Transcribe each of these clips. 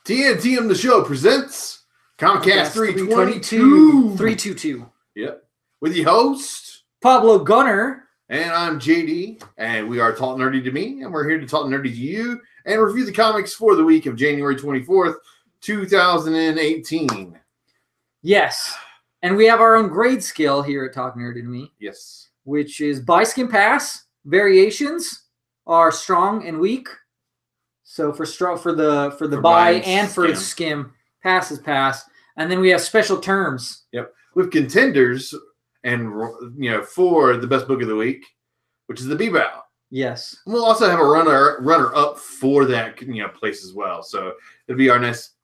TNTMTheShow presents Comicast 322. Yep. With your host, Pablo Gunner. And I'm JD. And we are Talk Nerdy to Me. And we're here to talk nerdy to you and review the comics for the week of January 24th, 2018. Yes. And we have our own grade scale here at Talk Nerdy to Me. Yes. Which is buy, skim, pass. Variations are strong and weak. So for the buy and for skim, pass is pass. And then we have special terms. Yep. With contenders and for the best book of the week, which is the Bebow. Yes. And we'll also have a runner up for that place as well. So it'll be our next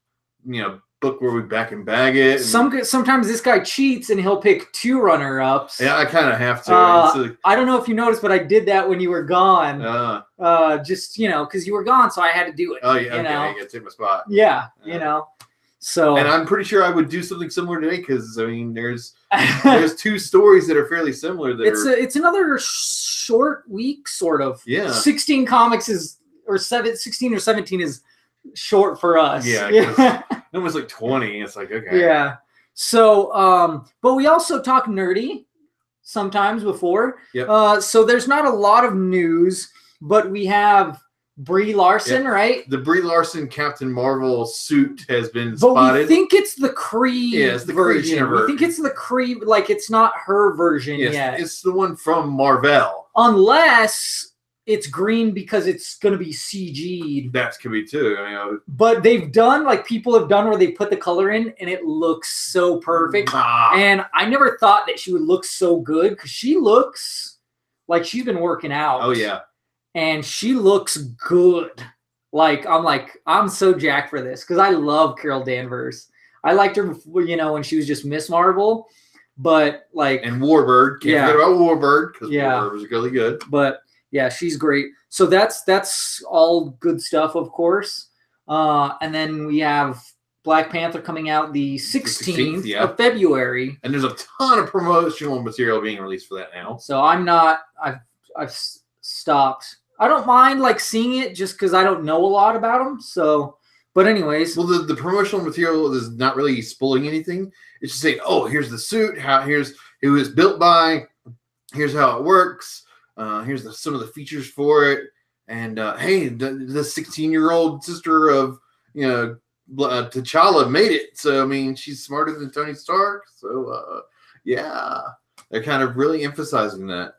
book where we back and bag it. Sometimes this guy cheats and he'll pick two runner-ups. Yeah, I kind of have to. I don't know if you noticed, but I did that when you were gone. Just because you were gone, so I had to do it. Oh yeah, okay. I got to take my spot. Yeah, So, and I'm pretty sure I would do something similar today because there's two stories that are fairly similar. It's another short week, sort of. Yeah. 16 comics 16 or 17 is short for us. Yeah. Almost like 20. It's like, okay. Yeah. So, but we also talk nerdy sometimes before. Yep. So there's not a lot of news, but we have Brie Larson, right? The Brie Larson Captain Marvel suit has been spotted. We think it's the Kree it's the version. Kree We think it's the Kree, like it's not her version yet. It's the one from Marvel. Unless it's green because it's going to be CG'd. That could be too. But they've done, people have done where they put the color in and it looks so perfect. And I never thought that she would look so good because she looks like she's been working out. Oh, yeah. And she looks good. I'm so jacked for this because I love Carol Danvers. I liked her, when she was just Miss Marvel. But and Warbird. Can't forget about Warbird because Warbird was really good. But yeah, she's great. So that's all good stuff, of course. And then we have Black Panther coming out the 16th of February. And there's a ton of promotional material being released for that now. So I've stopped. I don't mind seeing it just because I don't know a lot about them. So, but anyways. Well, the promotional material is not really spoiling anything. It's just saying, oh, here's the suit. Here's who it's built by. Here's how it works. Here's some of the features for it, and hey, the 16-year-old sister of T'Challa made it. So she's smarter than Tony Stark. So they're kind of really emphasizing that.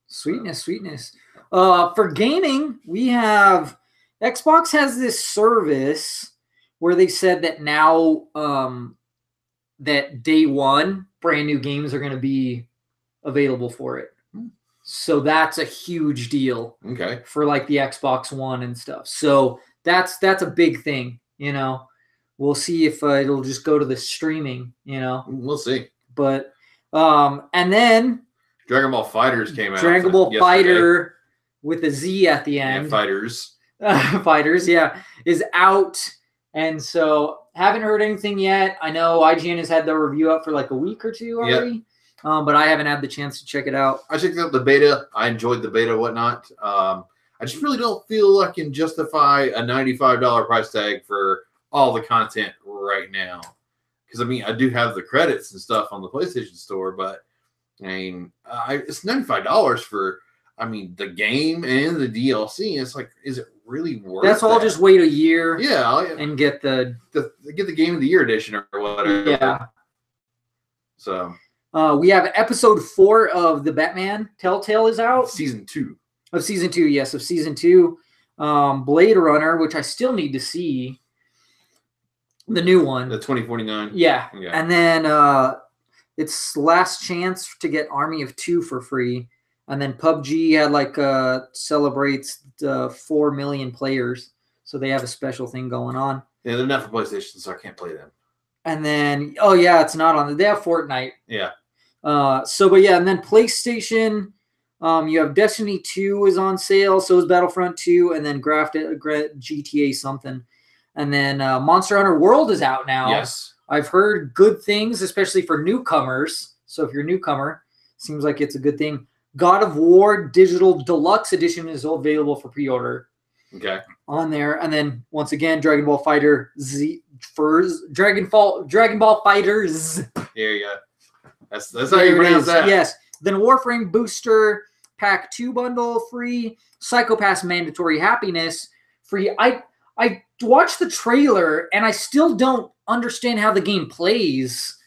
Sweetness. For gaming, we have Xbox has this service where they said that now that day one, brand new games are going to be available for it. So that's a huge deal. Okay. For the Xbox One and stuff. So that's a big thing, We'll see if it'll just go to the streaming, We'll see. But and then Dragon Ball FighterZ came out. Dragon Ball Fighter with a Z at the end. Yeah, Fighters. Fighters, is out. And so haven't heard anything yet. I know IGN has had the review up for a week or two already. Yep. But I haven't had the chance to check it out. I checked out the beta. I enjoyed the beta, whatnot. I just really don't feel I can justify a $95 price tag for all the content right now. Because, I do have the credits and stuff on the PlayStation Store, but, it's $95 for, the game and the DLC. It's is it really worth it? That's all. Just wait a year. Yeah. And get the Game of the Year edition or whatever. Yeah. So... we have episode 4 of the Batman Telltale is out. Season 2. Of season 2, yes. Of season 2. Blade Runner, which I still need to see. The new one. The 2049. Yeah. And then it's last chance to get Army of 2 for free. And then PUBG had celebrates the 4 million players. So they have a special thing going on. Yeah, they're not for PlayStation, so I can't play them. And then, it's not on. They have Fortnite. Yeah. And then PlayStation, you have Destiny 2 is on sale, so is Battlefront 2, and then GTA something. And then Monster Hunter World is out now. Yes. I've heard good things, especially for newcomers. So if you're a newcomer, seems like it's a good thing. God of War Digital Deluxe Edition is available for pre-order. Okay. On there, and then once again, Dragon Ball Fighter Z Furs, Dragon Ball Fighters. There you go. That's how you pronounce that. Yes. Then Warframe Booster Pack 2 bundle free. Psycho-Pass Mandatory Happiness free. I watched the trailer and I still don't understand how the game plays,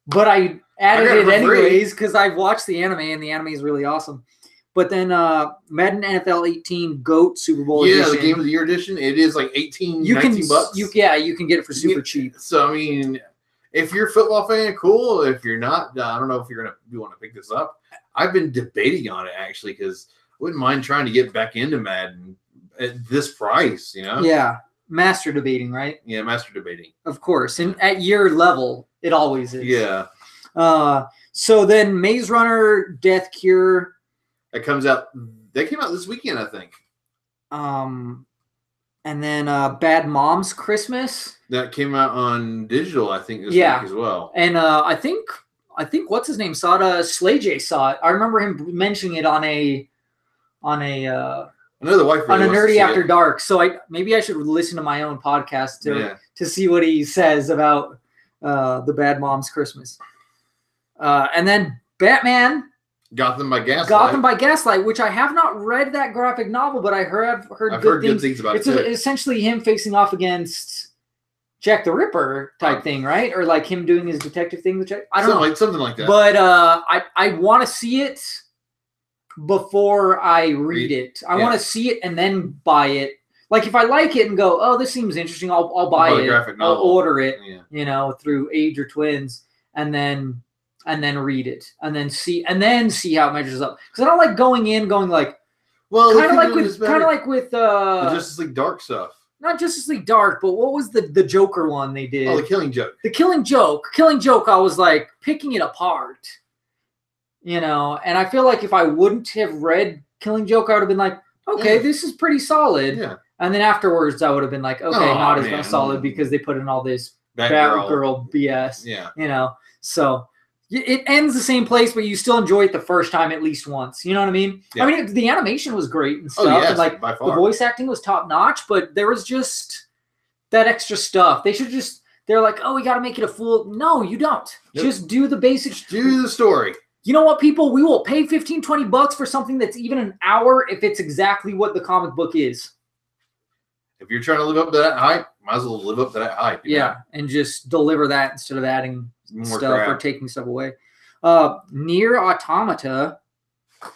but I added it anyways because I've watched the anime and the anime is really awesome. But then Madden NFL 18 GOAT Super Bowl edition. Yeah, the Game of the Year edition. It is like $19 bucks. You can get it for super cheap. So I mean, if you're a football fan, cool. If you're not, I don't know if you want to pick this up. I've been debating on it actually because I wouldn't mind trying to get back into Madden at this price. Yeah, master debating, right? Yeah, master debating. Of course, and at your level, it always is. Yeah. So then Maze Runner Death Cure. That comes out. They came out this weekend, I think. And then Bad Moms Christmas. That came out on digital, I think, this week as well. And I think what's his name saw it. Slay J saw it. I remember him mentioning it on a Another wife on a Nerdy After Dark. So maybe I should listen to my own podcast to see what he says about the Bad Moms Christmas. And then Batman. Gotham by Gaslight, which I have not read that graphic novel, but I've heard good things about it. It's essentially him facing off against Jack the Ripper type thing, right? Or like him doing his detective thing with Jack. I don't know. Something like that. But I want to see it before I read it. I want to see it and then buy it. Like if I like it and go, oh, this seems interesting, I'll buy it. I'll order it, through Age or Twins, and then read it, and then see how it measures up. Because I don't like going like, well, kind of like with the Justice League Dark stuff. Not Justice League Dark, but what was the Joker one they did? Oh, the Killing Joke. The Killing Joke. I was like picking it apart, and I feel like if I wouldn't have read Killing Joke, I would have been like, okay, this is pretty solid. Yeah. And then afterwards, I would have been like, okay, not as solid because they put in all this Batgirl BS. Yeah. So. It ends the same place, but you still enjoy it the first time at least once. You know what I mean? Yeah. I mean, the animation was great and stuff. And like by far. The voice acting was top notch, but there was just that extra stuff. They're like, oh, we got to make it a full. No, you don't. Nope. Just do the basics. Just do the story. You know what, people? We will pay $15-$20 for something that's even an hour if it's exactly what the comic book is. If you're trying to live up to that hype, might as well live up to that hype. Yeah, and just deliver that instead of adding more stuff crap. Or taking stuff away. Near Automata. I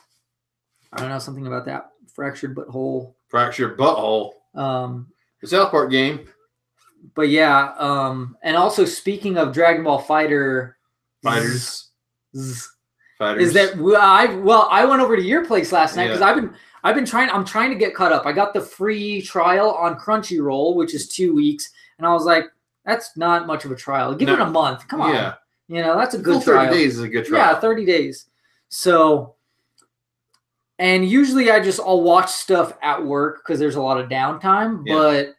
don't know, something about that. Fractured Butthole. The South Park game. But yeah, and also speaking of Dragon Ball Fighters. Is that I went over to your place last night because I'm trying to get caught up. I got the free trial on Crunchyroll, which is 2 weeks, and I was like, that's not much of a trial. Give it a month. Come on. Yeah. That's a good trial. 30 days is a good trial. Yeah, 30 days. So, and usually I'll watch stuff at work because there's a lot of downtime, but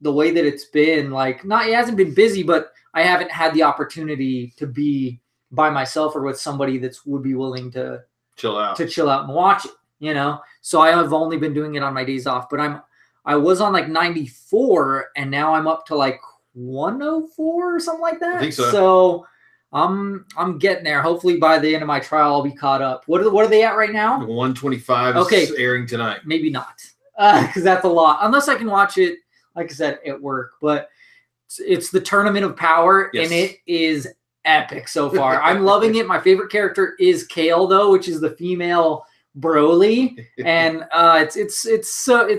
the way that it's been, like, it hasn't been busy, but I haven't had the opportunity to be by myself or with somebody that would be willing to chill out and watch it, So I have only been doing it on my days off, but I was on like 94 and now I'm up to like 104 or something like that. I think so. So I'm getting there. Hopefully by the end of my trial I'll be caught up. What are they at right now? 125 is airing tonight. Maybe not. Because that's a lot. Unless I can watch it, like I said, at work. But it's the Tournament of Power, and it is epic so far. I'm loving it. My favorite character is Kale, though, which is the female Broly, and it's so cool.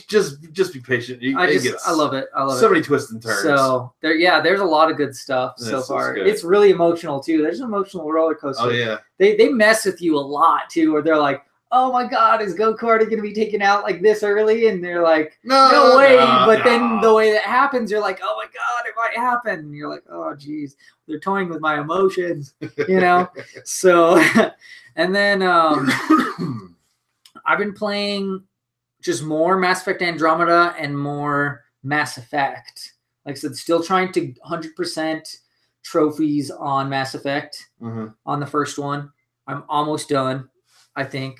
Just be patient. I love it. So many twists and turns. So there's a lot of good stuff so far. It's really emotional too. There's an emotional roller coaster. Oh yeah. They mess with you a lot too, where they're like, oh my God, is Goku already going to be taken out like this early? And they're like, no way. But then the way that happens, you're like, oh my God, it might happen. And you're like, oh geez, they're toying with my emotions, So, and then I've been playing just more Mass Effect Andromeda and more Mass Effect. Like I said, still trying to 100% trophies on Mass Effect on the first one. I'm almost done, I think.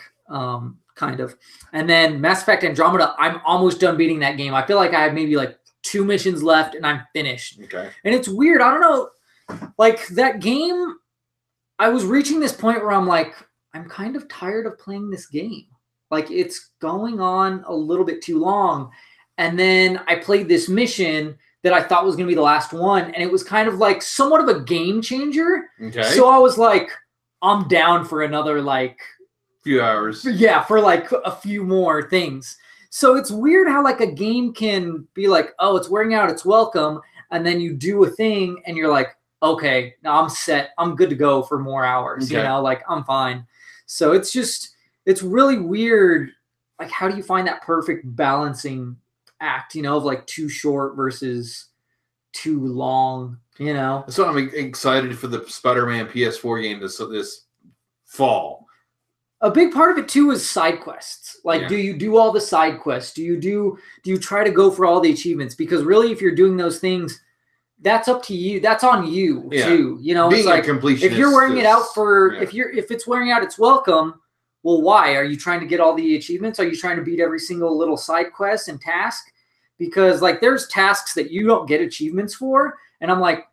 kind of. And then Mass Effect Andromeda, I'm almost done beating that game. I feel like I have maybe like 2 missions left and I'm finished. Okay. And it's weird. I don't know. Like that game, I was reaching this point where I'm like, I'm kind of tired of playing this game. Like it's going on a little bit too long. And then I played this mission that I thought was going to be the last one. And it was kind of like somewhat of a game changer. Okay. So I was like, I'm down for another like few hours. Yeah, for like a few more things. So it's weird how like a game can be like, oh, it's wearing out, it's welcome. And then you do a thing and you're like, okay, now I'm set. I'm good to go for more hours. Okay. You know, like I'm fine. So it's just, it's really weird. Like, how do you find that perfect balancing act, you know, of like too short versus too long, you know? So I'm excited for the Spider-Man PS4 game this fall. A big part of it too is side quests. Like, do you do all the side quests? Do you try to go for all the achievements? Because really, if you're doing those things, that's up to you. That's on you too. You know, being it's like if you're wearing it out for if it's wearing out its welcome. Well, why are you trying to get all the achievements? Are you trying to beat every single little side quest and task? Because like there's tasks that you don't get achievements for, and I'm like,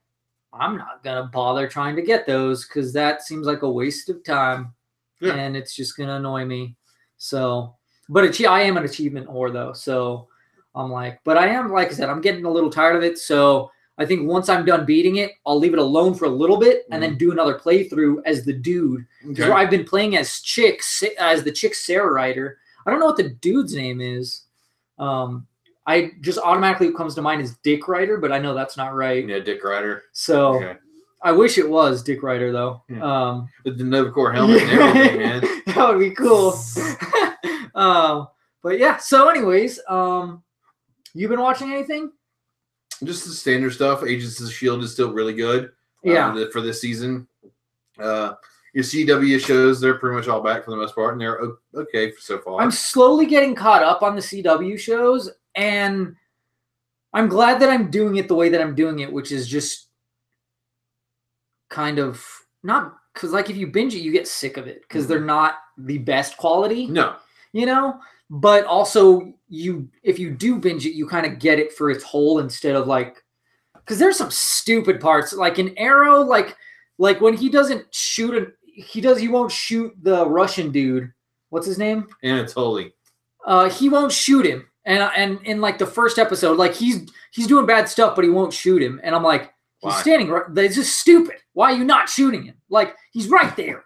I'm not gonna bother trying to get those because that seems like a waste of time. Yeah. And it's just going to annoy me. So, but I am an achievement whore though. So I'm like, but I am, like I said, I'm getting a little tired of it. So I think once I'm done beating it, I'll leave it alone for a little bit and then do another playthrough as the dude. Because I've been playing as the chick Sarah Ryder. I don't know what the dude's name is. I just automatically comes to mind as Dick Ryder, but I know that's not right. Yeah, Dick Ryder. So I wish it was Dick Ryder though. Yeah. With the Novacore helmet and everything, man. That would be cool. But yeah. So, anyways, you been watching anything? Just the standard stuff. Agents of the Shield is still really good. For this season. Your CW shows, they're pretty much all back for the most part, and they're okay so far. I'm slowly getting caught up on the CW shows, and I'm glad that I'm doing it the way that I'm doing it, which is just kind of not because like if you binge it you get sick of it because they're not the best quality, you know, but also if you do binge it you kind of get it for its whole instead of like because there's some stupid parts like in Arrow like when he doesn't shoot he won't shoot the Russian dude, what's his name, Anatoly. He won't shoot him and in like the first episode like he's doing bad stuff but he won't shoot him and I'm like, he's standing right. It's just stupid. Why are you not shooting him? Like he's right there.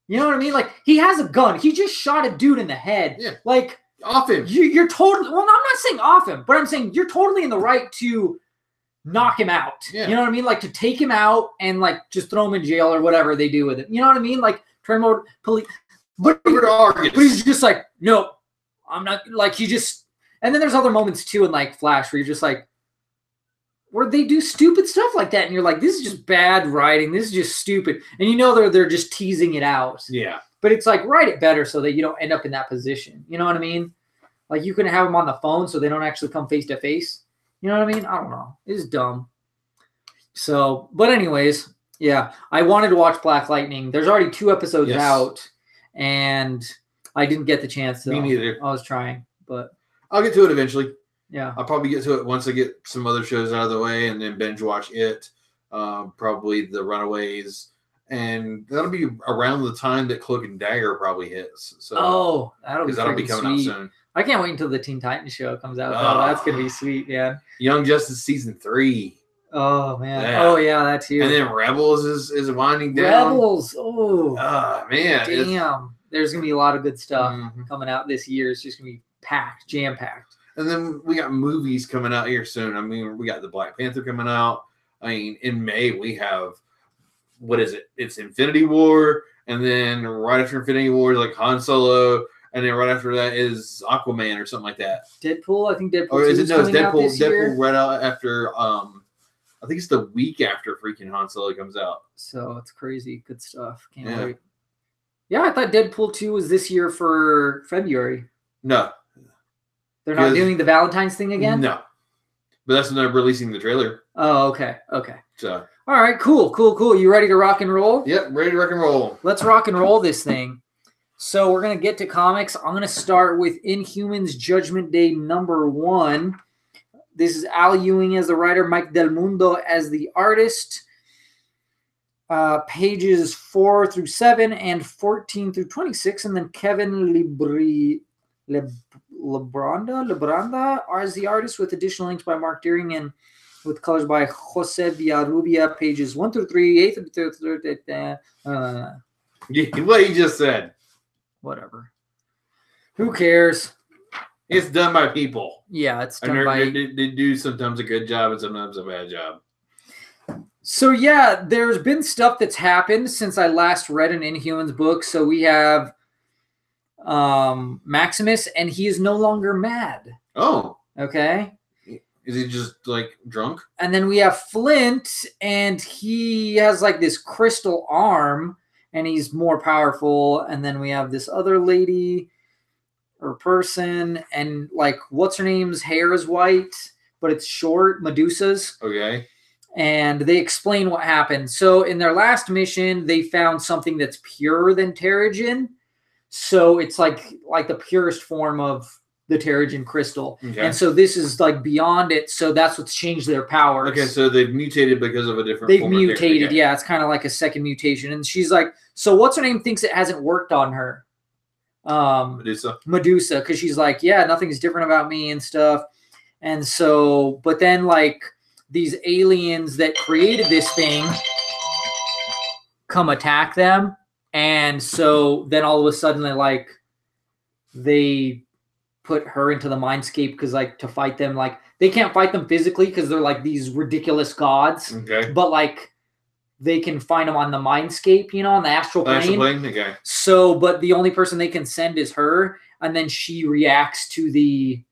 You know what I mean? Like he has a gun. He just shot a dude in the head. Yeah. Like off him. You're totally. Well, I'm not saying off him, but I'm saying you're totally in the right to knock him out. Yeah. You know what I mean? Like to take him out and like just throw him in jail or whatever they do with him. You know what I mean? Like turn him over to police. But he's just like, no, I'm not. Like he just. And then there's other moments too in like Flash where you're just like. Where they do stupid stuff like that, and you're like, "This is just bad writing. This is just stupid." And you know they're just teasing it out. Yeah. But it's like write it better so that you don't end up in that position. You know what I mean? Like you can have them on the phone so they don't actually come face to face. You know what I mean? I don't know. It's dumb. So, but anyways, yeah, I wanted to watch Black Lightning. There's already 2 episodes out, and I didn't get the chance to. Me neither. I was trying, but I'll get to it eventually. Yeah, I'll probably get to it once I get some other shows out of the way and then binge watch it. Probably The Runaways. And that'll be around the time that Cloak and Dagger probably hits. So, that'll be coming out soon. I can't wait until the Teen Titans show comes out. That's going to be sweet, man. Young Justice Season 3. Oh, man. Yeah. Oh, yeah, that's huge. And then Rebels is winding down. Rebels. Oh, man. Damn. There's going to be a lot of good stuff coming out this year. It's just going to be packed, jam-packed. And then we got movies coming out here soon. I mean, we got the Black Panther coming out. I mean, in May, we have, what is it? It's Infinity War. And then right after Infinity War is like Han Solo. And then right after that is Aquaman or something like that. Deadpool? I think Deadpool. Or is it? No, it's Deadpool. Deadpool right out after, I think it's the week after freaking Han Solo comes out. So it's crazy. Good stuff. Can't wait. Yeah, I thought Deadpool 2 was this year for February. No. They're not doing the Valentine's thing again? No. But that's when they're releasing the trailer. Oh, okay. Okay. So. All right, cool. You ready to rock and roll? Yep, ready to rock and roll. Let's rock and roll this thing. So we're going to get to comics. I'm going to start with Inhumans Judgment Day #1. This is Al Ewing as the writer, Mike Del Mundo as the artist. Pages 4 through 7 and 14 through 26. And then Kevin Lebranda as the artist, with additional inks by Mark Deering and with colors by Jose Villarrubia, pages 1 through 3, 8 through 3. What he just said. Whatever. Who cares? It's done by people. Yeah, it's done by... They do sometimes a good job and sometimes a bad job. So, yeah, there's been stuff that's happened since I last read an Inhumans book. So we have Maximus, and he is no longer mad. Oh. Okay. Is he just, like, drunk? And then we have Flint, and he has, like, this crystal arm, and he's more powerful. And then we have this other lady or person, and, like, what's her name's hair is white, but it's short, Medusa's. Okay. And they explain what happened. So in their last mission, they found something that's purer than Terrigen. So it's like the purest form of the Terrigen crystal. Okay. And so this is like beyond it. So that's what's changed their powers. Okay, so they've mutated because of a different They've form mutated, okay. Yeah. It's kind of like a second mutation. And she's like, so what's her name thinks it hasn't worked on her? Medusa. Because she's like, yeah, nothing's different about me and stuff. And so, but then like, these aliens that created this thing come attack them. And so then all of a sudden they put her into the mindscape because like to fight them, like they can't fight them physically because they're like these ridiculous gods. Okay. But like they can find them on the mindscape, you know, on the astral plane. Okay. So, but the only person they can send is her. And then she reacts to the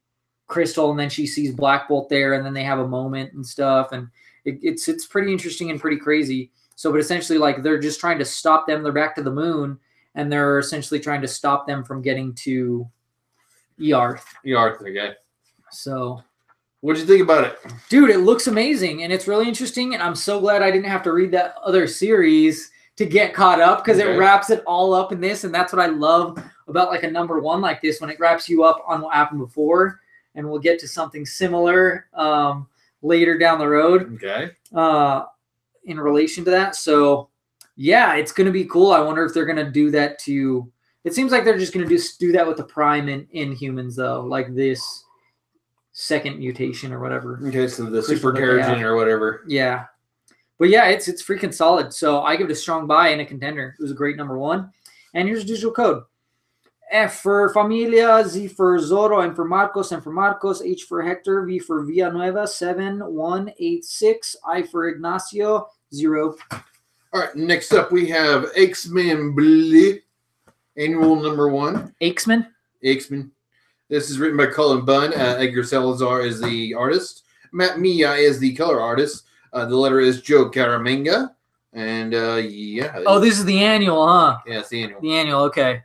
crystal, and then she sees Black Bolt there, and then they have a moment and stuff, and it's pretty interesting and pretty crazy. So, but essentially, like they're just trying to stop them. They're back to the moon, and they're essentially trying to stop them from getting to Earth. Okay. So, what'd you think about it, dude? It looks amazing, and it's really interesting. And I'm so glad I didn't have to read that other series to get caught up because it wraps it all up in this, and that's what I love about like a #1 like this, when it wraps you up on what happened before. And we'll get to something similar later down the road. Okay. In relation to that. So, yeah, it's going to be cool. I wonder if they're going to do that to... It seems like they're just going to do that with the Prime in Inhumans, though. Like this second mutation or whatever. Okay, so the Super Terrigen or whatever. Yeah. But, yeah, it's freaking solid. So, I give it a strong buy and a contender. It was a great #1. And here's the digital code. F for Familia, Z for Zorro, N for Marcos, H for Hector, V for Villanueva, 7186, I for Ignacio, 0. All right, next up we have X-Men Blue, annual #1. X-Men? X-Men. This is written by Cullen Bunn. Edgar Salazar is the artist. Matt Mia is the color artist. The letter is Joe Caramanga. And, yeah. Oh, this is the annual, huh? Yeah, it's the annual. The annual, okay.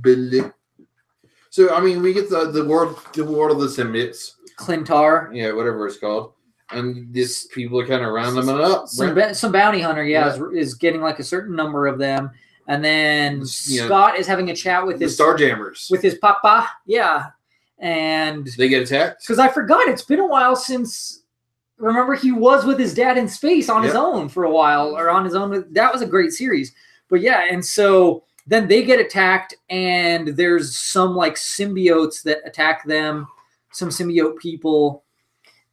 Billy. So I mean, we get the world of the symbiotes, Clintar, yeah, whatever it's called, and these people are kind of rounding them up. Some bounty hunter, is getting like a certain number of them, and then Scott is having a chat with his Starjammers, with his papa, and they get attacked because I forgot it's been a while since. Remember, he was with his dad in space on his own for a while, or on his own. That was a great series, but yeah, and so. Then they get attacked, and there's some like symbiotes that attack them, some symbiote people,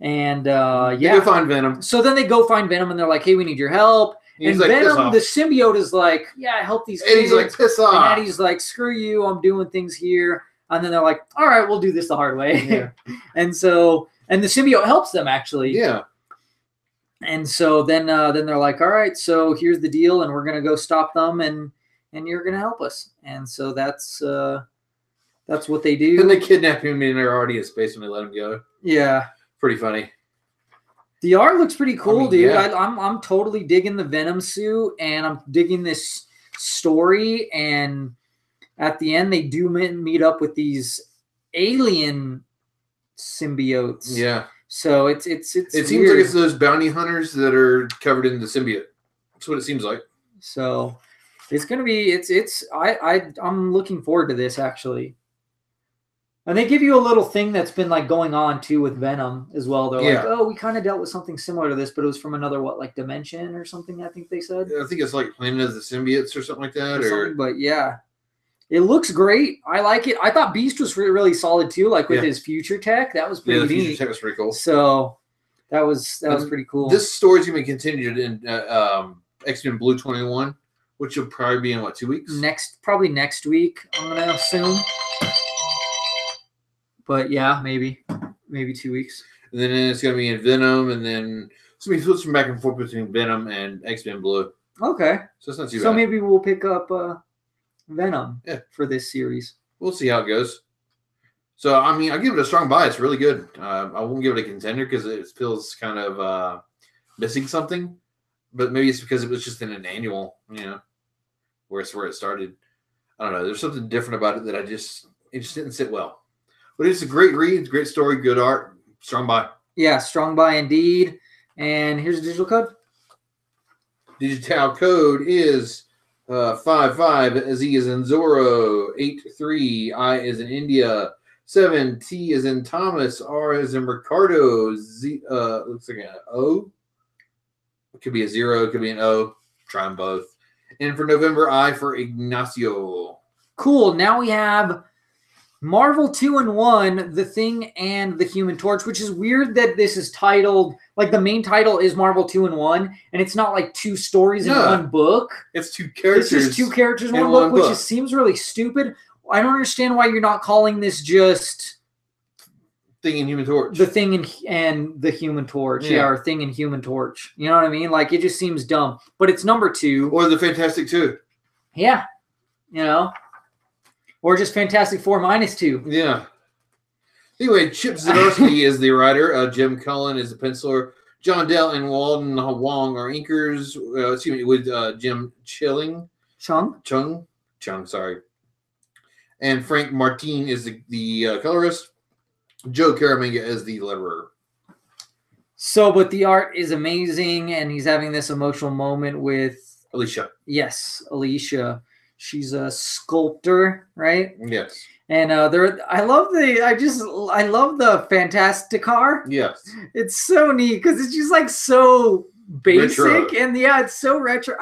and they go find Venom. So then they go find Venom, and they're like, "Hey, we need your help." And like, Venom, the symbiote, is like, "Yeah, help these kids." Eddie's like, "Piss off!" And Eddie's like, "Screw you! I'm doing things here." And then they're like, "All right, we'll do this the hard way." Yeah. And the symbiote helps them actually. Yeah. And so then they're like, "All right, so here's the deal, and we're gonna go stop them and you're going to help us." And so that's what they do. And they kidnap him, and they're already in space when they let him go. Yeah. Pretty funny. The art looks pretty cool, dude. Yeah. I'm totally digging the Venom suit, and I'm digging this story. And at the end, they do meet up with these alien symbiotes. Yeah. So it seems like it's those bounty hunters that are covered in the symbiote. That's what it seems like. So... It's gonna be I'm looking forward to this actually. And they give you a little thing that's been like going on too with Venom as well. They're like, oh, we kind of dealt with something similar to this, but it was from another like dimension or something. I think they said. I think it's like Planet of the Symbiotes or something like that. But yeah, it looks great. I like it. I thought Beast was really solid too, like with his future tech. That was pretty neat. The future tech was pretty cool. So that was pretty cool. This story's gonna be continued in X-Men Blue 21, which will probably be in 2 weeks? Probably next week. I'm gonna assume. But yeah, maybe 2 weeks. And then it's going to be in Venom, and then it's going to be switching back and forth between Venom and X-Men Blue. Okay. So it's not too bad. So maybe we'll pick up Venom for this series. We'll see how it goes. So, I mean, I give it a strong buy. It's really good. I won't give it a contender because it feels kind of missing something. But maybe it's because it was just in an annual, where it started. I don't know. There's something different about it that it just didn't sit well. But it's a great read, great story, good art, strong buy. Yeah, strong buy indeed. And here's a digital code. Digital code is 55 Z is in Zorro, 83 I is in India, 7 T is in Thomas, R is in Ricardo, Z looks like an O. It could be a 0, it could be an O. Try them both. And for November, I for Ignacio. Cool. Now we have Marvel 2-in-1, The Thing and the Human Torch, which is weird that this is titled, like the main title is Marvel 2-in-1, and it's not like 2 stories in one book. It's 2 characters. It's just 2 characters in one book, which seems really stupid. I don't understand why you're not calling this just Thing and Human Torch. The Thing and the Human Torch. Yeah, or Thing and Human Torch. You know what I mean? Like, it just seems dumb. But it's number 2. Or the Fantastic 2. Yeah. Or just Fantastic Four -2. Yeah. Anyway, Chip Zdarsky is the writer. Jim Cullen is the penciler. John Dell and Walden Wong are inkers. With Jim Chung, sorry. And Frank Martin is the colorist. Joe Caramanga is the letterer. So, but the art is amazing, and he's having this emotional moment with Alicia. Yes, Alicia. She's a sculptor, right? Yes. And I love the Fantastic car. Yes. It's so neat because it's just like so basic retro. And it's so retro.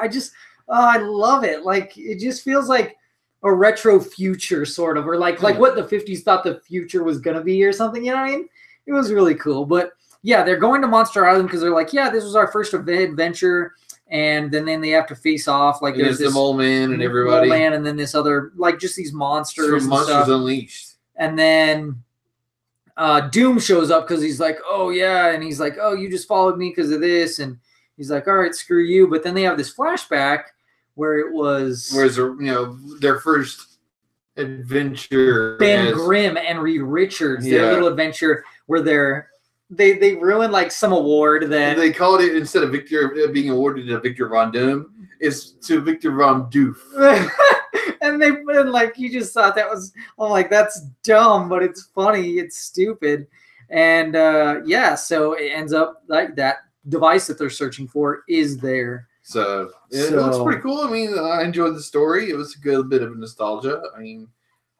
I love it. Like it just feels like a retro future sort of, or like what the 50s thought the future was gonna be or something. You know what I mean? It was really cool. But yeah, they're going to Monster Island because they're like, yeah, this was our first adventure. And then they have to face off like there's the Mole Man and everybody. Mole Man, and then this other like just these monsters. Some monsters stuff. Unleashed. And then Doom shows up because he's like, oh yeah, and he's like, oh, you just followed me because of this, and he's like, all right, screw you. But then they have this flashback where it was their first adventure. Ben Grimm and Reed Richards, their little adventure where they ruined like some award that they called it, instead of Victor being awarded to Victor Von Doom, it's to Victor Von Doof. and like you just thought that was, I'm like, that's dumb, but it's funny, it's stupid. And so it ends up like that device that they're searching for is there. So it looks pretty cool. I mean, I enjoyed the story. It was a good bit of nostalgia. I mean,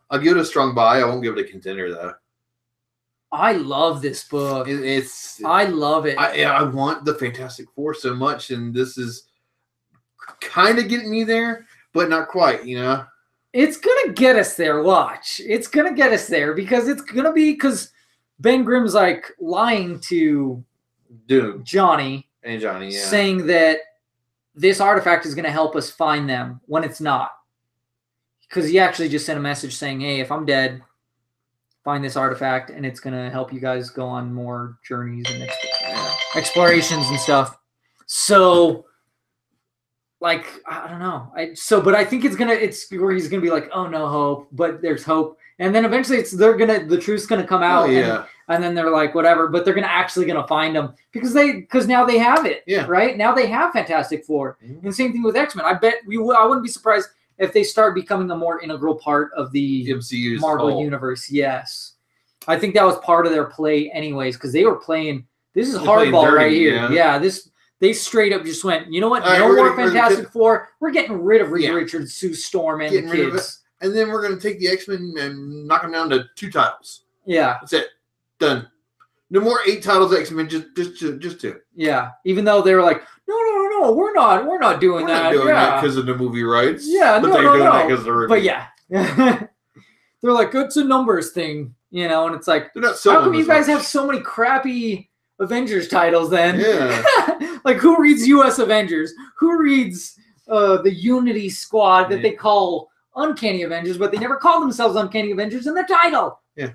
I'll give it a strong buy. I won't give it a contender though. I love this book. I love it. I want the Fantastic Four so much, and this is kind of getting me there, but not quite, It's going to get us there, watch. It's going to get us there because Ben Grimm's like lying to Doom. Johnny, saying that this artifact is going to help us find them when it's not. Because he actually just sent a message saying, hey, if I'm dead, find this artifact, and it's going to help you guys go on more journeys and explorations and stuff. So, like, I don't know. But I think it's where he's going to be like, oh, no hope, but there's hope. And then eventually the truth's going to come out. And then they're like, whatever, but they're actually going to find them because now they have it. Yeah. Right. Now they have Fantastic Four. Mm-hmm. And same thing with X-Men. I bet I wouldn't be surprised if they start becoming a more integral part of the MCU's Marvel universe. Yes. I think that was part of their play anyways, because they were playing, this is hardball right here. Yeah, this They straight up just went, you know what? All right, No we're more gonna- Fantastic Four. We're getting rid of Reed Yeah. Richards, Sue Storm, and Getting the rid of kids. And then we're going to take the X-Men and knock them down to 2 titles. Yeah. That's it. Done. No more 8 titles X-Men, just 2. Yeah. Even though they were like, no, we're not doing We're that. not doing yeah. that because of the movie rights. Yeah, but no, they're no, doing no. that because of the review. But yeah. They're like, it's a numbers thing, you know, and it's like, They're not selling how come you as guys much. have so many crappy Avengers titles then? Yeah. Like, who reads US Avengers? Who reads the Unity Squad that they call Uncanny Avengers, but they never call themselves Uncanny Avengers in the title? Yeah.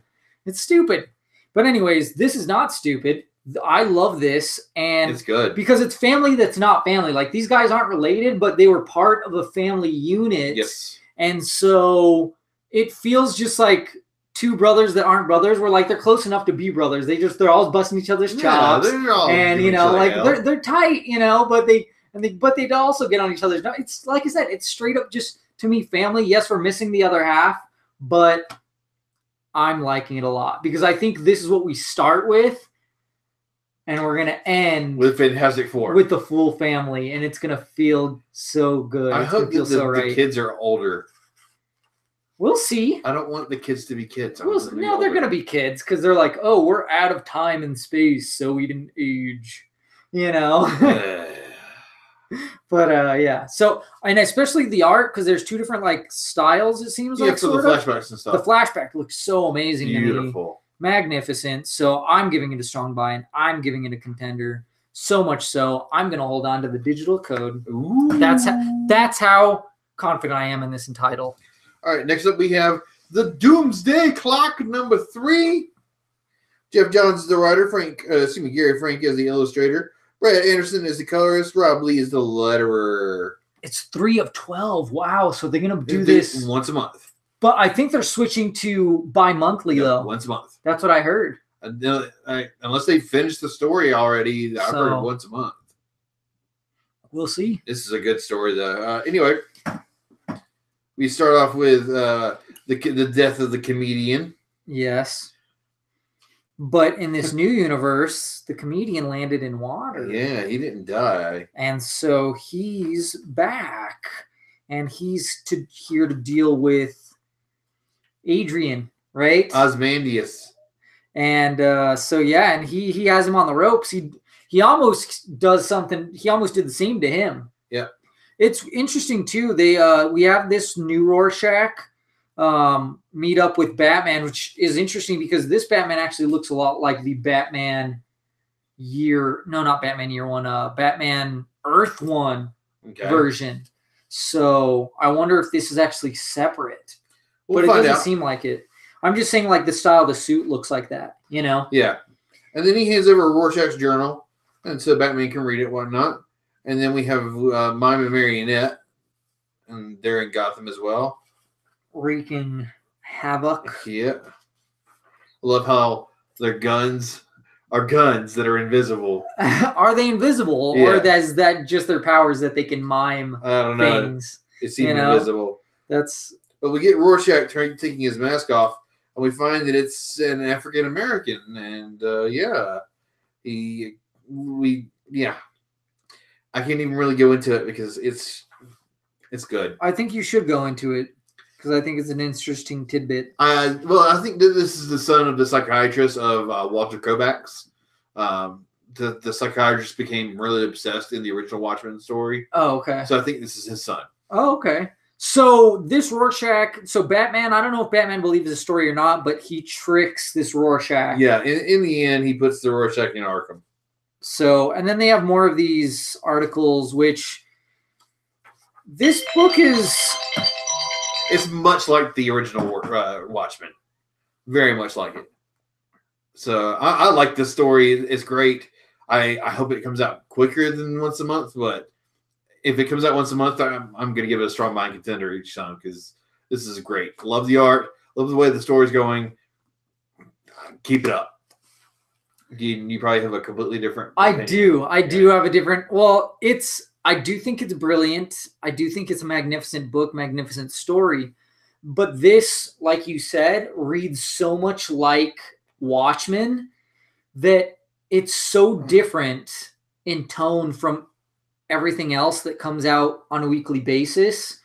It's stupid. But anyways, this is not stupid. I love this. And It's good. because it's family that's not family. Like, these guys aren't related, but they were part of a family unit. Yes. And so it feels just like 2 brothers that aren't brothers. Were like, they're close enough to be brothers. They're all busting each other's chops. They're all And, you giving know, each other like hell. they're tight, you know, but they also get on each other's. No, it's like I said, it's straight up just, to me, family. Yes, we're missing the other half, but I'm liking it a lot because I think this is what we start with, and we're gonna end with Fantastic Four with the full family, and it's gonna feel so good. I hope feel the kids are older. We'll see. I don't want the kids to be kids. No, they're gonna be kids because they're like, oh, we're out of time and space, so we didn't age, you know. But yeah. So, and especially the art, because there's 2 different like styles. It seems like for the flashbacks and stuff. The flashback looks so amazing. Beautiful, magnificent. So I'm giving it a strong buy, and I'm giving it a contender. So much so, I'm gonna hold on to the digital code. Ooh. That's how confident I am in this title. All right, next up we have the Doomsday Clock #3. Jeff Johns is the writer. Gary Frank is the illustrator. Brad Anderson is the colorist. Rob Lee is the letterer. It's 3 of 12. Wow. So they're going to do this once a month. But I think they're switching to bi-monthly, though. Once a month. That's what I heard. Unless they finished the story already, I've heard once a month. We'll see. This is a good story, though. Anyway, we start off with the death of the comedian. Yes. But in this new universe, the comedian landed in water. Yeah, he didn't die. And so he's back. And he's here to deal with Adrian, right? Ozymandias. And so, yeah, and he has him on the ropes. He almost does something. He almost did the same to him. Yeah. It's interesting, too. We have this new Rorschach meet up with Batman, which is interesting because this Batman actually looks a lot like the Batman Batman Earth 1 version. So I wonder if this is actually separate. But it doesn't seem like it. I'm just saying, like, the style of the suit looks like that, you know? Yeah. And then he hands over Rorschach's journal, and so Batman can read it, whatnot. And then we have Mime and Marionette, and they're in Gotham as well. Wreaking havoc. Yeah. I love how their guns are guns that are invisible. Are they invisible, or is that just their powers that they can mime I don't know. things? It seems invisible. But we get Rorschach taking his mask off, and we find that it's an African American, and I can't even really go into it because it's good. I think you should go into it because I think it's an interesting tidbit. I think that this is the son of the psychiatrist of Walter Kovacs. The psychiatrist became really obsessed in the original Watchmen story. Oh, okay. So I think this is his son. Oh, okay. So this Rorschach, Batman, I don't know if Batman believes the story or not, but he tricks this Rorschach. Yeah, in the end, he puts the Rorschach in Arkham. So, and then they have more of these articles, which this book is... It's much like the original Watchmen. Very much like it. So I like this story. It's great. I hope it comes out quicker than once a month, but if it comes out once a month, I'm going to give it a strong mind contender each time because this is great. Love the art. Love the way the story's going. Keep it up. You probably have a completely different opinion. I do have a different... Well, I do think it's brilliant. I do think it's a magnificent book, magnificent story. But this, like you said, reads so much like Watchmen that it's so different in tone from everything else that comes out on a weekly basis,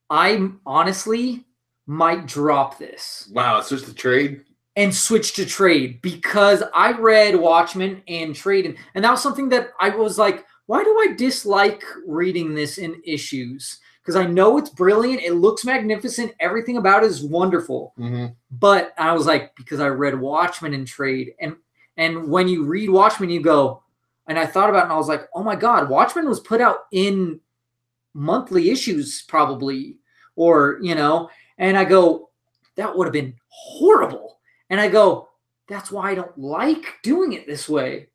I honestly might drop this. Wow, it's just a trade? And switch to trade, because I read Watchmen and trade, and that was something that I was like, why do I dislike reading this in issues? Because I know it's brilliant, it looks magnificent, everything about it is wonderful. Mm-hmm. But I was like, because I read Watchmen in trade, and when you read Watchmen, you go, and I thought about it, and I was like, oh my God, Watchmen was put out in monthly issues probably, or, and I go, that would have been horrible. And I go, that's why I don't like doing it this way,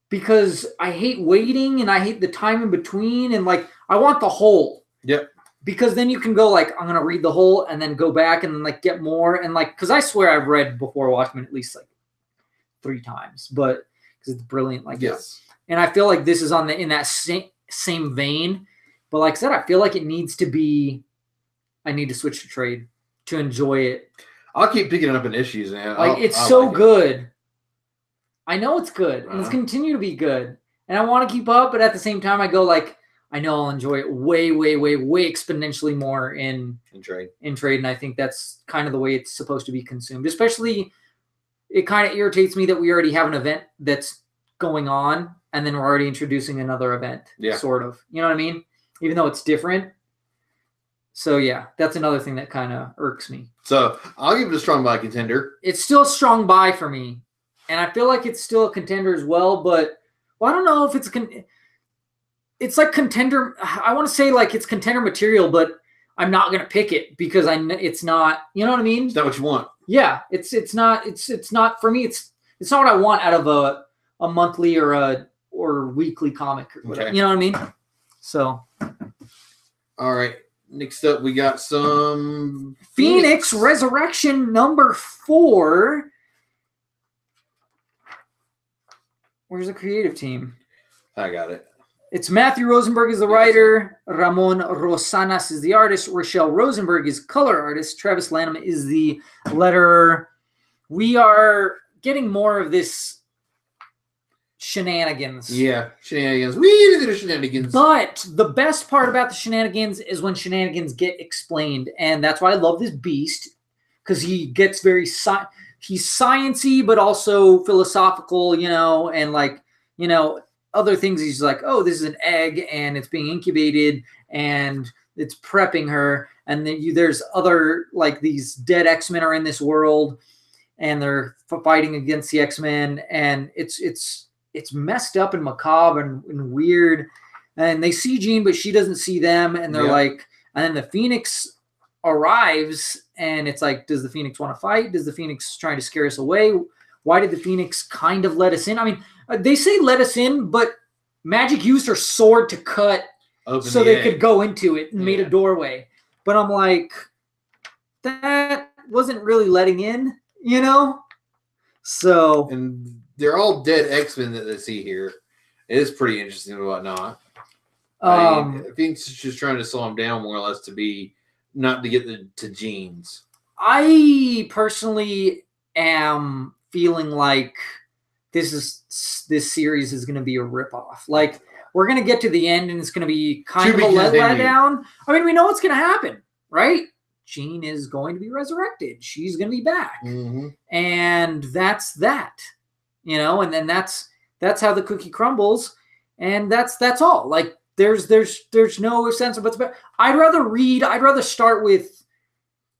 because I hate waiting and I hate the time in between, and like I want the whole. Yep. Because then you can go like, I'm gonna read the whole and then go back and like get more, and like, because I swear I've read before Watchmen at least like 3 times, but because it's brilliant like yes. And I feel like this is in that same vein, but like I said, I feel like it needs to be. I need to switch to trade to enjoy it. I'll keep picking it up in issues, man. Like it's so good. I know it's good, and it's continue to be good, and I want to keep up. But at the same time, I go like, I know I'll enjoy it way, way, way, way exponentially more in trade. And I think that's kind of the way it's supposed to be consumed. Especially, it kind of irritates me that we already have an event that's going on, and then we're already introducing another event. Yeah. Sort of. You know what I mean? Even though it's different. So, yeah, that's another thing that kind of irks me. So, I'll give it a strong buy contender. It's still a strong buy for me. And I feel like it's still a contender as well. But, I don't know if it's it's like contender. I want to say like it's contender material, but I'm not going to pick it because it's not, you know what I mean? It's not what you want. Yeah, it's not for me. It's not what I want out of a monthly or weekly comic or whatever. Okay. You know what I mean? So. All right. Next up, we got some Phoenix Resurrection number 4. Where's the creative team? I got it. It's Matthew Rosenberg is the writer. Ramon Rosanas is the artist. Rochelle Rosenberg is color artist. Travis Lanham is the letterer. We are getting more of this shenanigans. Yeah, shenanigans. We need to do shenanigans. But the best part about the shenanigans is when shenanigans get explained. And that's why I love this beast, because he gets very he's sciencey, but also philosophical, and like, other things. He's like, oh, this is an egg and it's being incubated and it's prepping her. And then there's other, like, these dead X-Men are in this world and they're fighting against the X-Men. And it's messed up and macabre and weird. And they see Jean, but she doesn't see them. And they're like, and then the Phoenix arrives and it's like, does the Phoenix want to fight? Does the Phoenix trying to scare us away? Why did the Phoenix kind of let us in? I mean, they say let us in, but Magic used her sword to cut so they could go into it and made a doorway. But I'm like, that wasn't really letting in, So. And they're all dead X-Men that they see here. It is pretty interesting and whatnot. I think it's just trying to slow them down more or less not to get to Jeans. I personally am feeling like this series is going to be a ripoff. Like, we're going to get to the end and it's going to be kind of a let down. I mean, we know what's going to happen, right? Jean is going to be resurrected. She's going to be back. Mm-hmm. And that's that, and then that's how the cookie crumbles. And that's all. Like, there's no sense of what's better. I'd rather start with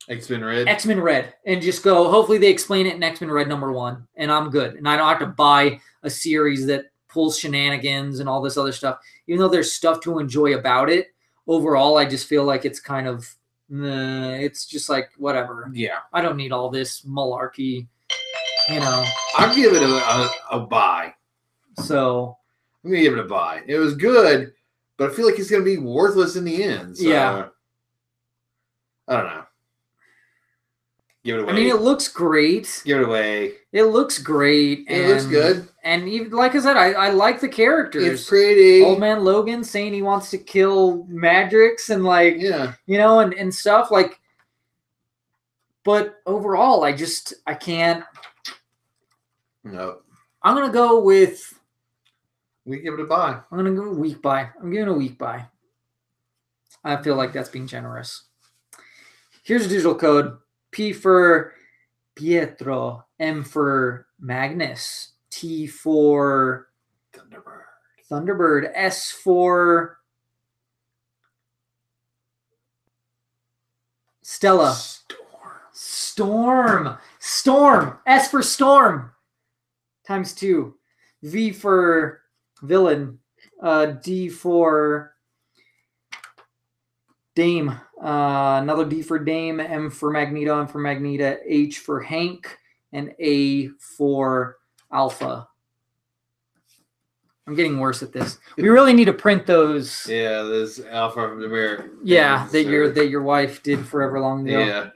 X-Men Red. X-Men Red. And just go, hopefully they explain it in X-Men Red number 1. And I'm good. And I don't have to buy a series that pulls shenanigans and all this other stuff. Even though there's stuff to enjoy about it, overall, I just feel like it's kind of, it's just like, whatever. Yeah. I don't need all this malarkey, I'll give it a buy. So. I'm going to give it a buy. It was good, but I feel like it's going to be worthless in the end. So, yeah. I don't know. Give it away. I mean, it looks great. Give it away. It looks great. It looks good. And even, like I said, I like the characters. It's pretty. Old Man Logan saying he wants to kill Madrix and like, and stuff like. But overall, I can't. No. I'm going to go with. We give it a buy. I'm gonna go a week buy. I'm giving a week buy. I feel like that's being generous. Here's a digital code. P for Pietro. M for Magnus. T for Thunderbird. S for Stella. Storm. S for Storm. Times 2. V for Villain. D for Dame. Another D for Dame. M for Magneto. M for Magneta. H for Hank. And A for Alpha. I'm getting worse at this. We really need to print those. Yeah, this Alpha from the mirror. Yeah, that your wife did forever long ago. Yeah.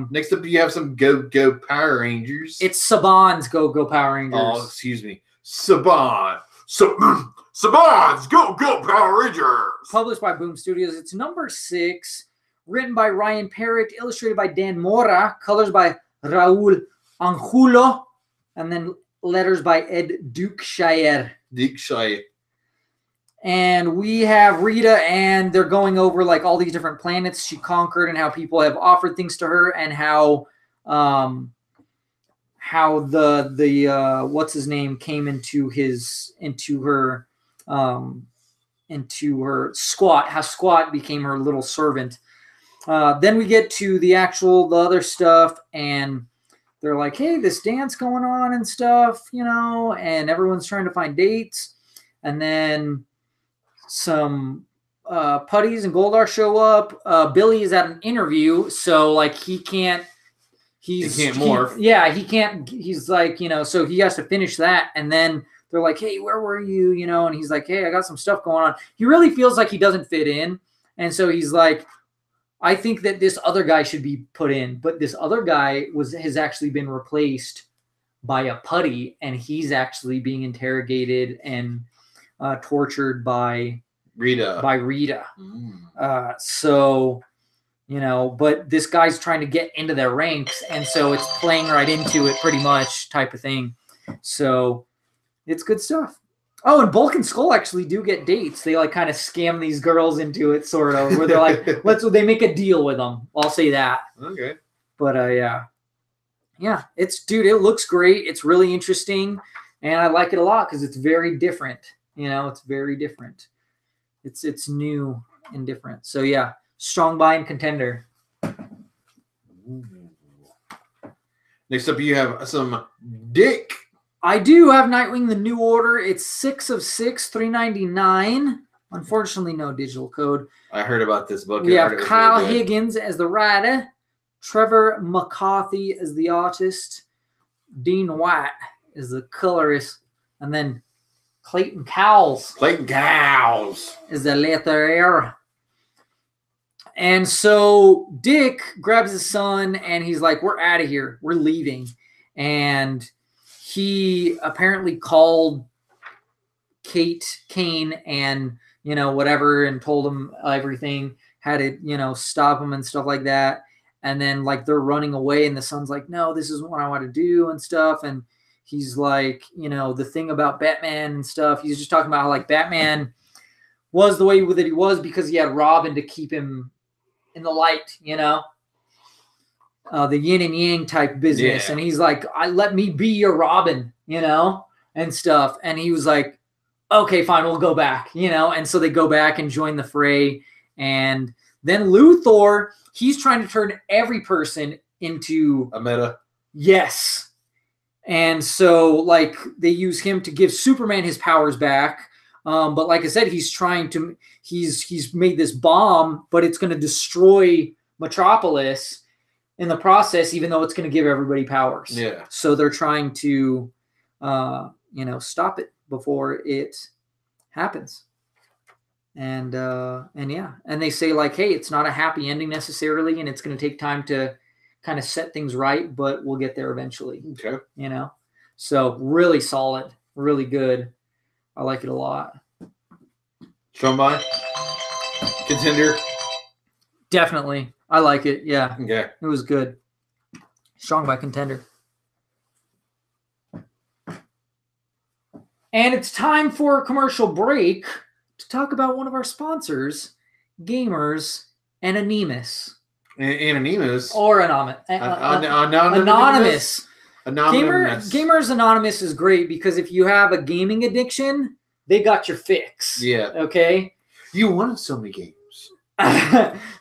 Next up, you have some Go Power Rangers. It's Saban's Go Power Rangers. Oh, excuse me, Saban. Saban's Go Power Rangers. Published by Boom Studios. It's number 6. Written by Ryan Parrott. Illustrated by Dan Mora. Colors by Raul Angulo. And then letters by Ed Dukeshire. And we have Rita, and they're going over like all these different planets she conquered and how people have offered things to her, and how the what's his name came into her Squat, how Squat became her little servant. Then we get to the other stuff, and they're like, hey, this dance going on and stuff, and everyone's trying to find dates. And then some Putties and Goldar show up. Billy is at an interview, so like he can't morph. He can't. He's like, so he has to finish that. And then they're like, hey, where were you? And he's like, hey, I got some stuff going on. He really feels like he doesn't fit in. And so he's like, I think that this other guy should be put in, but this other guy has actually been replaced by a Putty, and he's actually being interrogated and tortured by Rita. But this guy's trying to get into their ranks, and so it's playing right into it pretty much type of thing. So it's good stuff. Oh, and Bulk and Skull actually do get dates. They like kind of scam these girls into it, sort of, where they're like, they make a deal with them. I'll say that. Okay. But yeah, it looks great. It's really interesting, and I like it a lot because it's very different. It's very different. It's new and different. So yeah, strong buy and contender. Next up, you have some Dick. I do have Nightwing: The New Order. It's 6 of 6, $3.99. Unfortunately, no digital code. I heard about this book. We have Kyle Higgins as the writer, Trevor McCarthy as the artist, Dean White is the colorist, and then Clayton Cowles is the letterer. And so Dick grabs his son, and he's like, we're out of here. We're leaving. And he apparently called Kane and, whatever, and told him everything, had to, stop him and stuff like that. And then like they're running away, and the son's like, no, this isn't what I want to do and stuff. And he's like, the thing about Batman and stuff, he's just talking about how like Batman was the way that he was because he had Robin to keep him in the light, the yin and yang type business. Yeah. And he's like, let me be your Robin, and stuff. And he was like, okay, fine, we'll go back, and so they go back and join the fray. And then Luthor, he's trying to turn every person into a meta. Yes. And so like they use him to give Superman his powers back. But like I said, he's made this bomb, but it's going to destroy Metropolis in the process, even though it's going to give everybody powers. Yeah. So they're trying to, stop it before it happens. And they say like, hey, it's not a happy ending necessarily, and it's going to take time to kind of set things right, but we'll get there eventually. Okay. So really solid, really good. I like it a lot. Strong buy? Contender? Definitely. I like it. Yeah. Okay. It was good. Strong by contender. And it's time for a commercial break to talk about one of our sponsors, Gamers and Anonymous. Anonymous? Or Anonymous. Gamers Anonymous is great because if you have a gaming addiction, they got your fix. Yeah. Okay? You wanted so many games.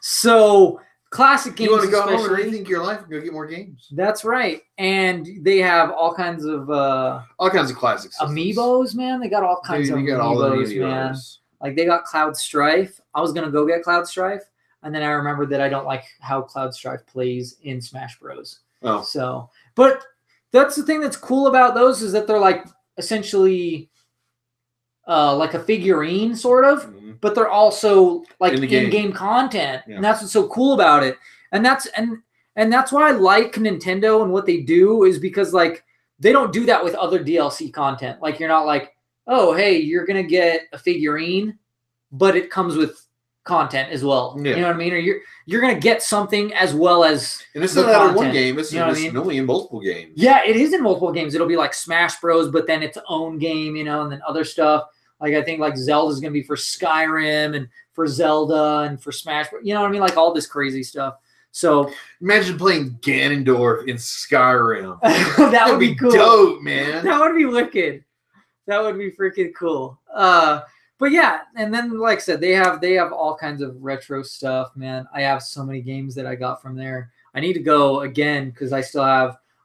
So, classic games. You want to go home and rethink your life and go get more games. That's right. And they have all kinds of classics. Amiibos, man. They got all kinds of Amiibos, man. Like they got Cloud Strife. I was gonna go get Cloud Strife, and then I remembered that I don't like how Cloud Strife plays in Smash Bros. Oh. So, but that's the thing that's cool about those is that they're like essentially like a figurine sort of, but they're also like in-game content. Yeah. And that's what's so cool about it. And that's why I like Nintendo and what they do is because like they don't do that with other DLC content. Like you're not like, oh, hey, you're going to get a figurine, but it comes with content as well. Yeah. You know what I mean? Or you're going to get something as well as and it's not out of one game. It's normally in multiple games. Yeah, it is in multiple games. It'll be like Smash Bros, but then its own game, you know, and then other stuff. Like I think like Zelda's going to be for Skyrim and for Zelda and for Smash. You know what I mean? Like all this crazy stuff. So imagine playing Ganondorf in Skyrim. that would be cool. Dope, man. That would be wicked. That would be freaking cool. But yeah, and then like I said, they have all kinds of retro stuff, man. I have so many games that I got from there. I need to go again because I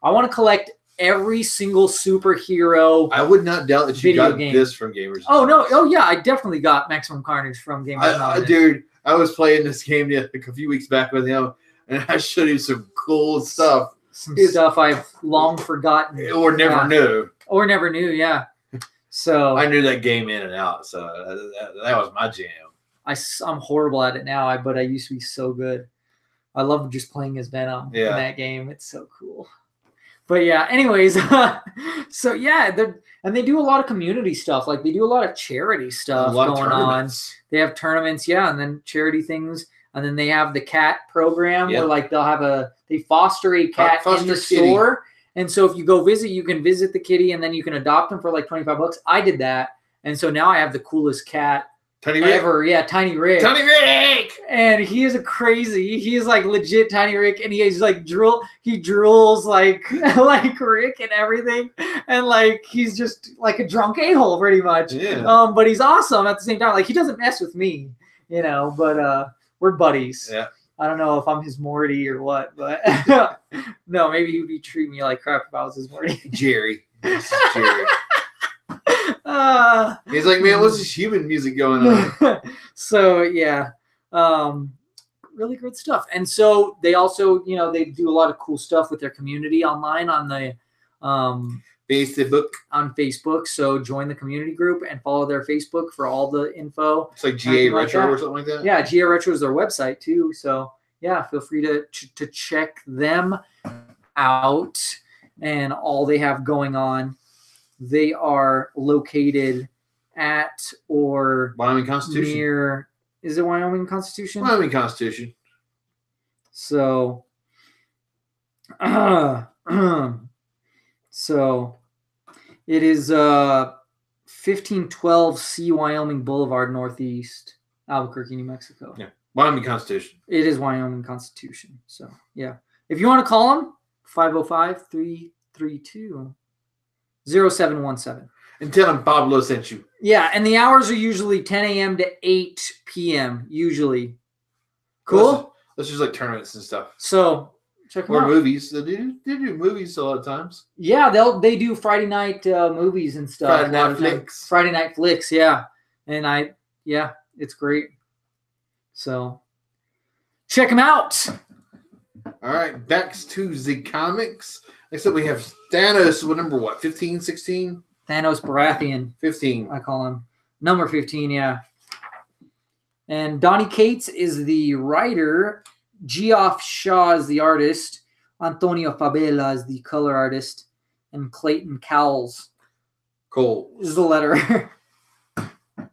want to collect every single superhero. I would not doubt that you got this from Gamers. Oh no! Oh yeah, I definitely got Maximum Carnage from Gamers. Dude, I was playing this game like a few weeks back with him, and I showed you some cool stuff. Some stuff I've long forgotten or never knew. Or never knew, yeah. So I knew that game in and out, so that was my jam. I'm horrible at it now, but I used to be so good. I love just playing as Venom in that game. It's so cool. But yeah, anyways, so yeah, they do a lot of community stuff. Like they do a lot of charity stuff going on. They have tournaments, yeah, and then charity things. And then they have the cat program where like they foster a cat in the store. And so if you go visit, you can visit the kitty and then you can adopt them for like $25. I did that. And so now I have the coolest cat ever. Yeah, Tiny Rick. Tiny Rick! And he is he is like legit Tiny Rick. And he is like he drools like Rick and everything. And like he's just like a drunk a-hole pretty much. Yeah. But he's awesome at the same time. Like he doesn't mess with me, you know, but we're buddies. Yeah. I don't know if I'm his Morty or what, but no, maybe he would treat me like crap if I was his Morty. Jerry. Jerry. He's like, man, what's this human music going on? So yeah, really good stuff. And so they also, you know, they do a lot of cool stuff with their community online on the Facebook. So join the community group and follow their Facebook for all the info. It's like GA Retro or something like that. Yeah, GA Retro is their website too. So yeah, feel free to check them out and all they have going on. They are located at or Wyoming Constitution. Near, is it Wyoming Constitution? Wyoming Constitution. So, so it is 1512 C Wyoming Boulevard Northeast, Albuquerque, New Mexico. Yeah, Wyoming Constitution. It is Wyoming Constitution. So yeah, if you want to call them, 505-332-0717. And tell them Pablo sent you. Yeah, and the hours are usually 10 a.m. to 8 p.m. usually. Cool? That's just like tournaments and stuff. So check them out. Or movies. They do movies a lot of times. Yeah, they do Friday night movies and stuff. Friday night flicks, yeah. And it's great. So check them out. All right, back to the comics. Next up, we have Thanos with number 15, 16? Thanos Baratheon. 15. I call him. Number 15, yeah. And Donny Cates is the writer. Geoff Shaw is the artist. Antonio Fabela is the color artist. And Clayton Cowles is the letter. And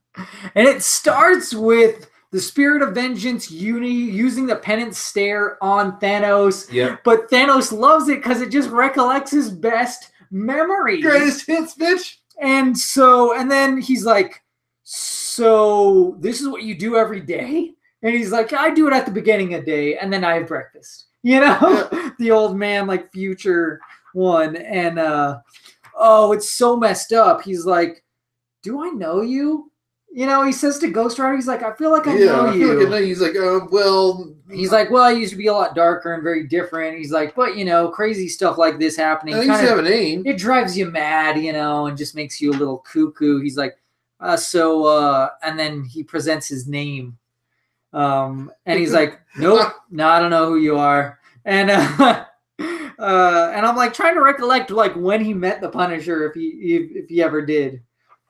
it starts with the spirit of vengeance using the penance stare on Thanos. Yeah. But Thanos loves it because it just recollects his best memories. Greatest hits, bitch. And then he's like, so this is what you do every day? And he's like, I do it at the beginning of the day, and then I have breakfast. The old man, like future one. And it's so messed up. He's like, do I know you? He says to Ghost Rider, he's like, I feel like I know you. Like I know. He's like, well. He's like, well, I used to be a lot darker and very different. He's like, but crazy stuff like this happening. I used to have a name. It drives you mad, and just makes you a little cuckoo. He's like, and then he presents his name. And he's like, nope, no, I don't know who you are. And and I'm like trying to recollect like when he met the Punisher, if he ever did.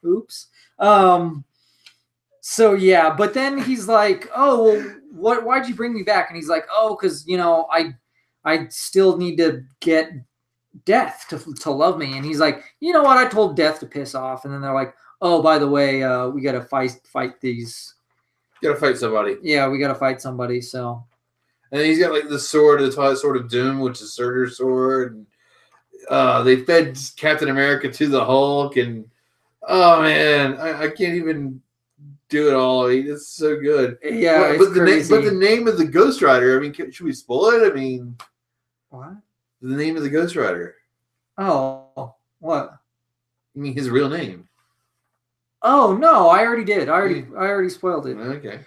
Oops. So yeah, but then he's like, oh, well, why'd you bring me back? And he's like, oh, because I still need to get Death to love me. And he's like, you know what? I told Death to piss off. And then they're like, oh, by the way, we gotta fight these. Gotta fight somebody. Yeah, we gotta fight somebody. So. And he's got like the sword, the Twilight Sword of Doom, which is Surtur's sword. And, they fed Captain America to the Hulk, and oh man, I can't even do it all. It's so good. Yeah, but the name of the Ghost Rider. I mean, should we spoil it? I mean, what? The name of the Ghost Rider. Oh, what? You mean his real name? Oh no, I already did. I already spoiled it. Okay.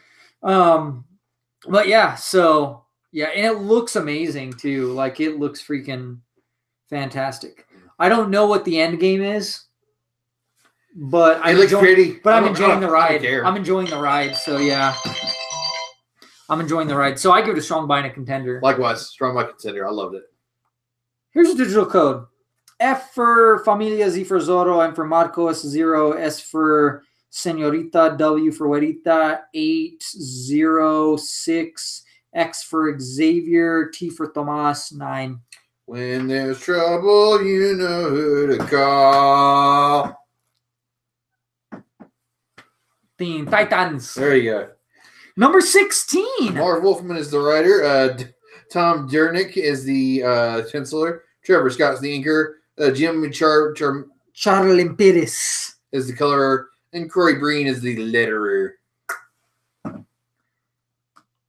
But yeah, so. Yeah, and it looks amazing too. Like it looks freaking fantastic. I don't know what the end game is, but I'm enjoying the ride. I'm enjoying the ride. So yeah, I'm enjoying the ride. So I give it a strong buy and a contender. Likewise, strong buy contender. I loved it. Here's a digital code: F for Familia, Z for Zorro, M for Marcos, 0, S for Señorita, W for Huerita, 806. X for Xavier, T for Tomas, 9. When there's trouble, you know who to call. Teen Titans. There you go. Number 16. Marv Wolfman is the writer. Tom Dernick is the chancellor. Trevor Scott's the inker. Jim Charlimpiris is the colorer. And Corey Breen is the letterer.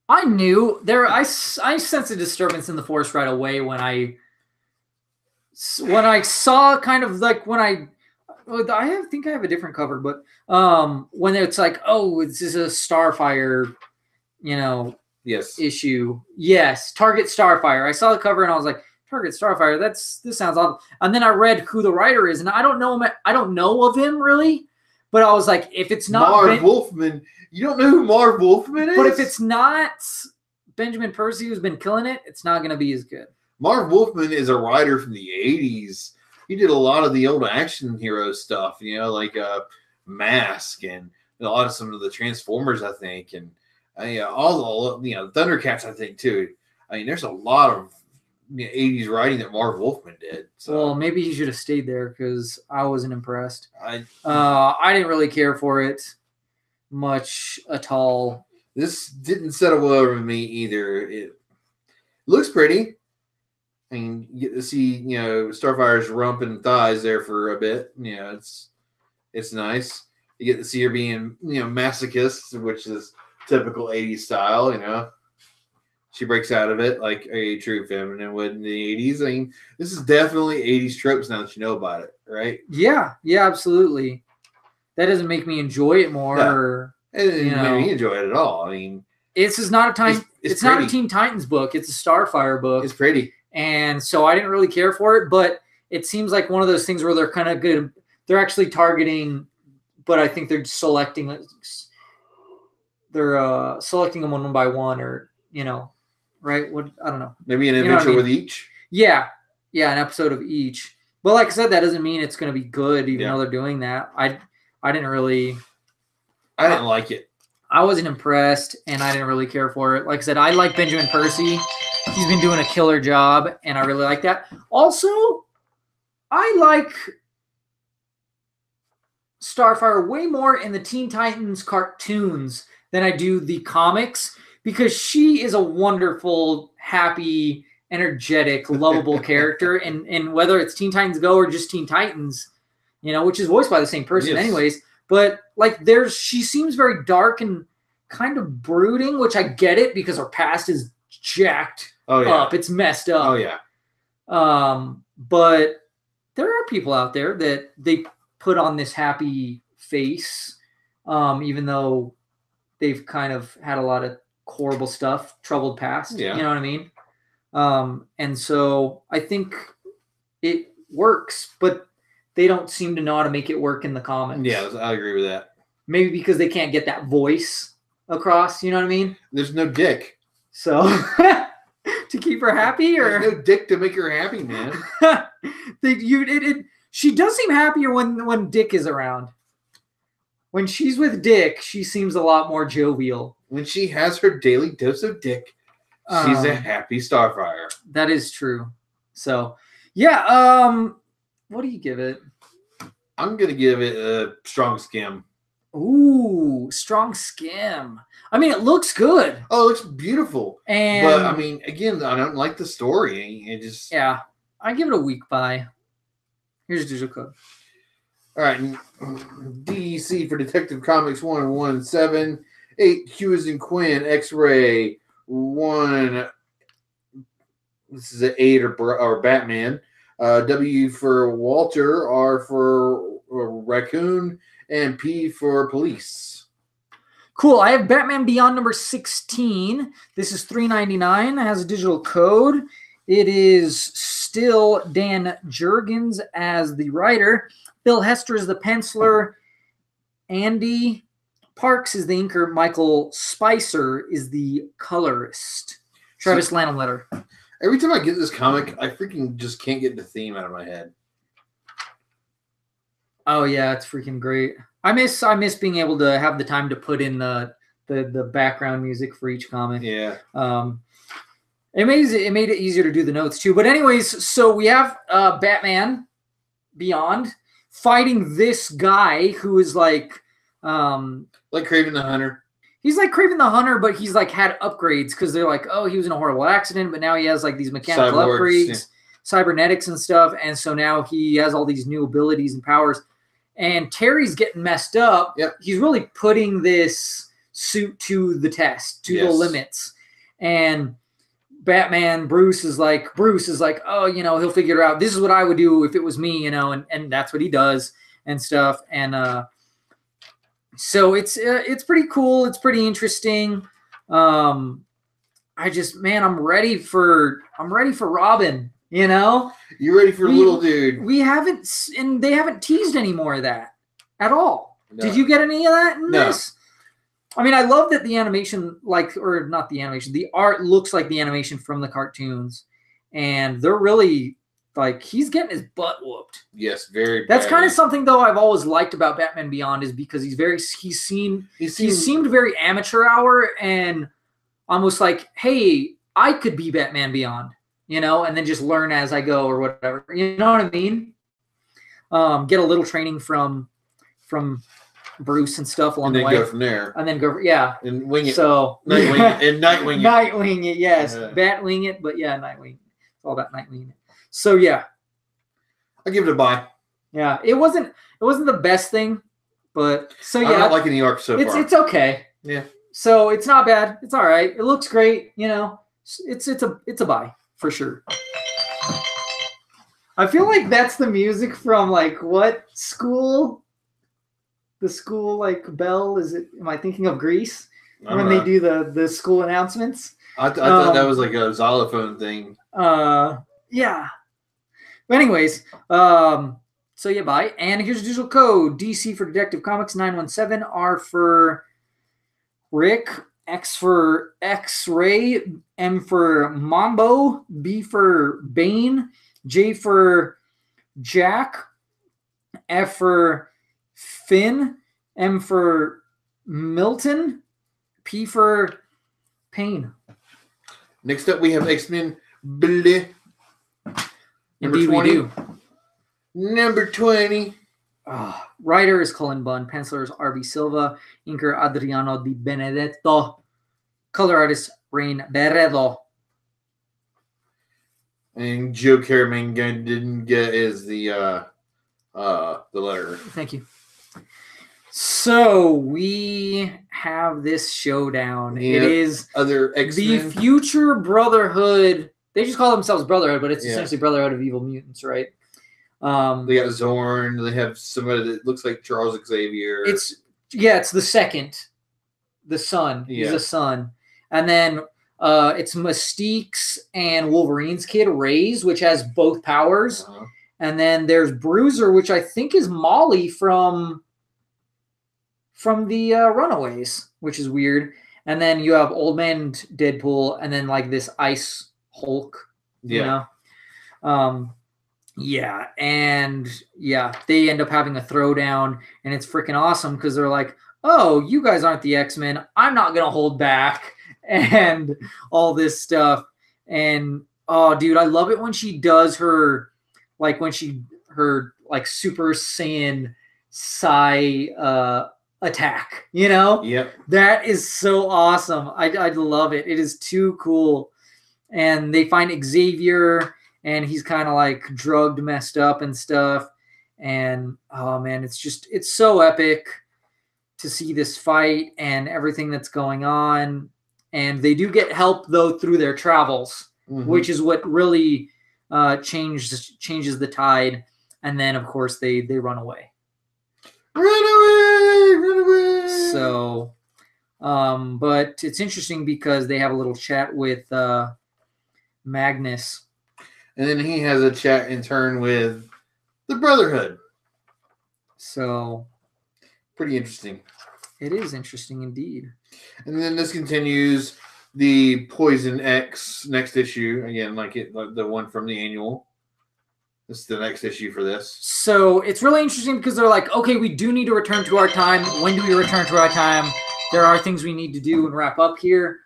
I knew there. I sensed a disturbance in the force right away when I saw kind of like when I think I have a different cover, but when it's like, oh, this is a Starfire, yes, issue. Yes, Target Starfire. I saw the cover and I was like, Target Starfire. This sounds odd. And then I read who the writer is, and I don't know him. I don't know of him really, but I was like, if it's not Marv Wolfman. You don't know who Marv Wolfman is? But if it's not Benjamin Percy who's been killing it, it's not going to be as good. Marv Wolfman is a writer from the 80s. He did a lot of the old action hero stuff, like Mask and a lot of some of the Transformers, I think, and all the Thundercats, I think, too. I mean, there's a lot of 80s writing that Marv Wolfman did. So. Well, maybe he should have stayed there because I wasn't impressed. I didn't really care for it much at all. This didn't settle well over me either. It looks pretty. I mean, you get to see, Starfire's rump and thighs there for a bit. It's nice. You get to see her being, masochist, which is typical 80s style, She breaks out of it like a true feminine would in the 80s. I mean, this is definitely 80s tropes now that you know about it, right? Yeah, absolutely. That doesn't make me enjoy it more. No. Or, it doesn't make me enjoy it at all. I mean, it's not not a Teen Titans book. It's a Starfire book. It's pretty. And so I didn't really care for it, but it seems like one of those things where they're kind of good. They're actually targeting, but I think they're selecting. They're selecting them one by one, or right? What I don't know. Maybe an adventure with each. Yeah, an episode of each. But like I said, that doesn't mean it's going to be good, even though they're doing that. I didn't like it. I wasn't impressed, and I didn't really care for it. Like I said, I like Benjamin Percy. He's been doing a killer job, and I really like that. Also, I like Starfire way more in the Teen Titans cartoons than I do the comics, because she is a wonderful, happy, energetic, lovable character. And whether it's Teen Titans Go or just Teen Titans, which is voiced by the same person anyways. But like she seems very dark and kind of brooding, which I get it because her past is jacked up. It's messed up. Oh yeah. But there are people out there that they put on this happy face, even though they've kind of had a lot of horrible stuff, troubled past. Yeah. You know what I mean? And so I think it works, but they don't seem to know how to make it work in the comics. Yeah, I agree with that. Maybe because they can't get that voice across, you know what I mean? There's no dick. So to keep her happy, or there's no dick to make her happy, man. She does seem happier when Dick is around. When she's with Dick, she seems a lot more jovial. When she has her daily dose of Dick, she's a happy Starfire. That is true. So, yeah. What do you give it? I'm gonna give it a strong skim. Ooh, strong skim. I mean, it looks good. Oh, it looks beautiful. But I mean, again, I don't like the story. It just I give it a weak buy. Here's digital code. All right, DC for Detective Comics 1178. Hugh as in Quinn. X-Ray 1. This is an 8 or Batman. W for Walter. R for Raccoon. And P for Police. Cool. I have Batman Beyond number 16. This is $3.99. It has a digital code. It is still Dan Jurgens as the writer. Bill Hester is the penciler. Andy Parks is the inker. Michael Spicer is the colorist. Travis Lanham letter. Every time I get this comic, I freaking just can't get the theme out of my head. Oh yeah, it's freaking great. I miss being able to have the time to put in the background music for each comic. Yeah. It made it easier to do the notes too. But anyways, so we have Batman Beyond fighting this guy who is like Kraven the Hunter. He's like Kraven the Hunter, but he's like had upgrades because they're like, oh, he was in a horrible accident, but now he has like these mechanical upgrades, cybernetics and stuff, and so now he has all these new abilities and powers. And Terry's getting messed up. Yep. He's really putting this suit to the test, to the limits. And Bruce is like, oh, he'll figure it out. This is what I would do if it was me, and that's what he does and stuff. And so it's pretty cool. It's pretty interesting. I'm ready for Robin. You ready for little dude? We haven't, and they haven't teased any more of that at all. No. Did you get any of that in this? I mean, I love that the animation, or not the animation, the art looks like the animation from the cartoons, and they're really he's getting his butt whooped. Yes, very. That's kind of something though I've always liked about Batman Beyond is because he seemed very amateur hour and almost like, hey, I could be Batman Beyond. And then just learn as I go or whatever. You know what I mean? Get a little training from Bruce and stuff along the way. And then go from there. And then go, yeah. And wing it. So, Nightwing it. And Nightwing it. Nightwing it, yes. Batwing it, but yeah, Nightwing. It's all about Nightwing it. So, yeah. I give it a buy. Yeah. It wasn't the best thing, but so yeah. I'm not liking the arc so far. It's okay. Yeah. So it's not bad. It's all right. It looks great. It's a buy. For sure. I feel like that's the music from what school? The school bell, is it? Am I thinking of Grease? When they do the school announcements? I thought that was like a xylophone thing. Yeah. But anyways, so yeah, bye. And here's the digital code. DC for Detective Comics 917, R for Rick, X for X-Ray, M for Mambo, B for Bane, J for Jack, F for Finn, M for Milton, P for Payne. Next up, we have X-Men Bleh. Indeed, we do. Number 20. Writer is Cullen Bunn. Penciler is R.B. Silva. Inker Adriano Di Benedetto. Color artist Rain Beredo. And Joe Caramanga didn't get is the the letter. Thank you. So we have this showdown. Yeah, it is other X-Men. The Future Brotherhood. They just call themselves Brotherhood, but it's Yeah. essentially Brotherhood of Evil Mutants, right? They got Zorn. They have somebody that looks like Charles Xavier. It's the second. The son. He's a son. And then it's Mystique's and Wolverine's kid, Raze, which has both powers. Uh-huh. And then there's Bruiser, which I think is Molly from the Runaways, which is weird. And then you have Old Man Deadpool, and then like this Ice Hulk. You know? They end up having a throwdown, and it's freaking awesome because they're like, oh, you guys aren't the X-Men. I'm not going to hold back, and all this stuff. And, oh, dude, I love it when she does her Super Saiyan Psy attack, you know? Yep. That is so awesome. I love it. It is too cool. And they find Xavier, and he's kind of like drugged, messed up and stuff. And, oh, man, it's so epic to see this fight and everything that's going on. And they do get help, though, through their travels, which is what really changes the tide. And then, of course, they run away. Run away! Run away! So, but it's interesting because they have a little chat with Magnus. And then he has a chat in turn with the Brotherhood. So, pretty interesting. It is interesting indeed. And then this continues the Poison X next issue. Again, like the one from the annual. This is the next issue for this. So it's really interesting because they're like, okay, we do need to return to our time. When do we return to our time? There are things we need to do and wrap up here.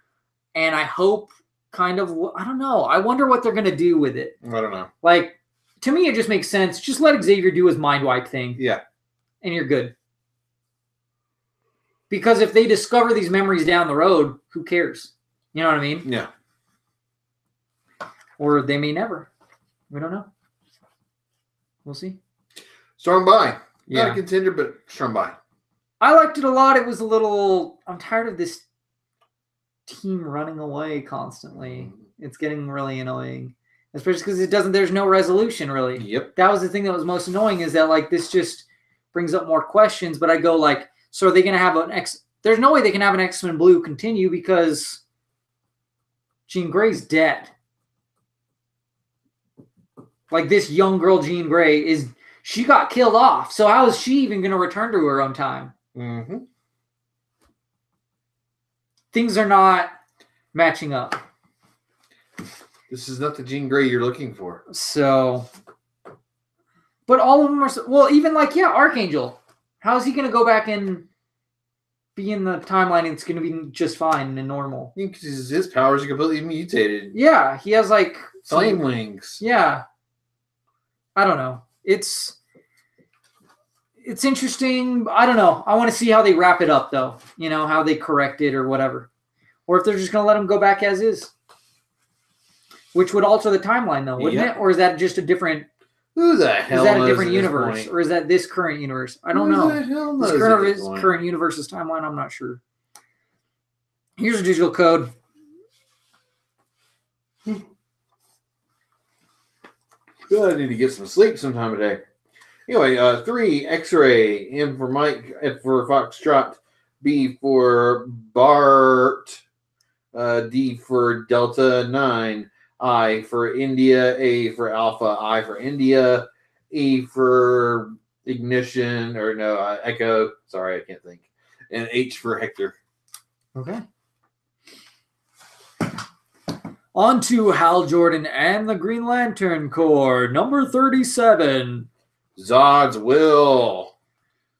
And I hope I don't know. I wonder what they're going to do with it. I don't know. Like, to me, it just makes sense. Just let Xavier do his mind wipe thing. Yeah. And you're good. Because if they discover these memories down the road, who cares? You know what I mean? Yeah. Or they may never. We don't know. We'll see. Strong buy. Yeah. Not a contender, but strong buy. I liked it a lot. It was a little... I'm tired of this team running away constantly. It's getting really annoying. Especially because there's no resolution, really. Yep. That was the thing that was most annoying, is that, like, this just brings up more questions. But I go, like, so are they going to have an X... There's no way they can have an X-Men Blue continue because Jean Grey's dead. Like, this young girl, Jean Grey, she got killed off. So how is she even going to return to her own time? Mm-hmm. Things are not matching up. This is not the Jean Grey you're looking for. So, but all of them are... Well, even like, Archangel. How is he going to go back and be in the timeline and it's going to be just fine and normal? Because his powers are completely mutated. Yeah, he has like... Flame wings. Yeah. I don't know. It's interesting. I don't know. I want to see how they wrap it up, though. You know, how they correct it or whatever. Or if they're just going to let him go back as is. Which would alter the timeline, though, wouldn't it? Or is that just a different... Who the hell is that a knows different at this universe? point? Or is that this current universe? I don't Who know. the hell knows This at this point? current universe's timeline, I'm not sure. Here's a digital code. Good, I need to get some sleep sometime today. Anyway, 3, X-Ray, M for Mike, F for Foxtrot, B for Bart, D for Delta, 9, I for India, A for Alpha, I for India, E for Ignition, Echo, sorry, I can't think, and H for Hector. Okay. On to Hal Jordan and the Green Lantern Corps, number 37. Zod's Will.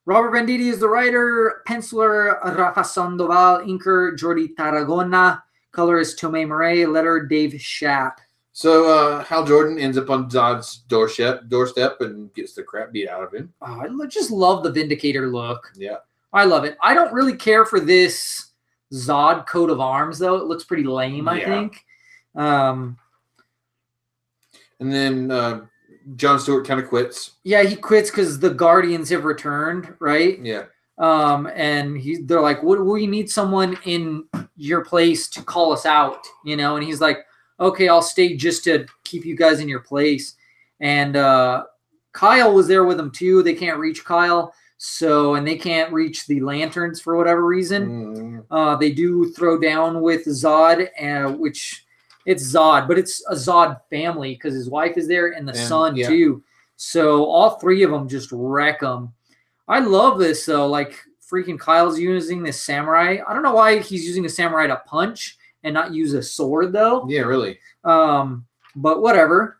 Robert Venditti is the writer, penciler Rafa Sandoval, inker Jordi Tarragona, colorist Tomei Murray, letterer Dave Schaap. So Hal Jordan ends up on Zod's doorstep and gets the crap beat out of him. Oh, I just love the Vindicator look. Yeah. I love it. I don't really care for this Zod coat of arms, though. It looks pretty lame, I think. And then Jon Stewart kind of quits. Yeah, he quits because the Guardians have returned, right? Yeah. And they're like, we need someone in your place to call us out, you know? And he's like, okay, I'll stay just to keep you guys in your place. And Kyle was there with him too. They can't reach Kyle. And they can't reach the Lanterns for whatever reason. They do throw down with Zod, which it's Zod, but it's a Zod family because his wife is there and the son too. So all three of them just wreck them. I love this though. Like freaking Kyle's using this samurai. I don't know why he's using a samurai to punch and not use a sword though. Yeah, really. But whatever.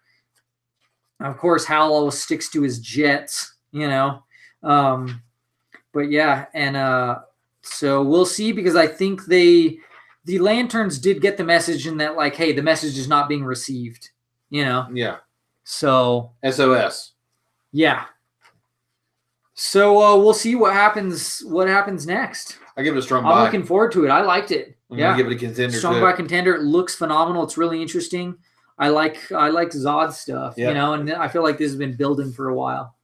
Of course, Hal always sticks to his jets, you know. But yeah, and so we'll see because I think the Lanterns did get the message in that like, hey, the message is not being received, you know. Yeah. So SOS. Yeah. So we'll see what happens. What happens next? I give it a strong buy. I'm looking forward to it. I liked it. I'm gonna give it a contender. Strong buy contender. It looks phenomenal. It's really interesting. I like Zod stuff, you know, and I feel like this has been building for a while.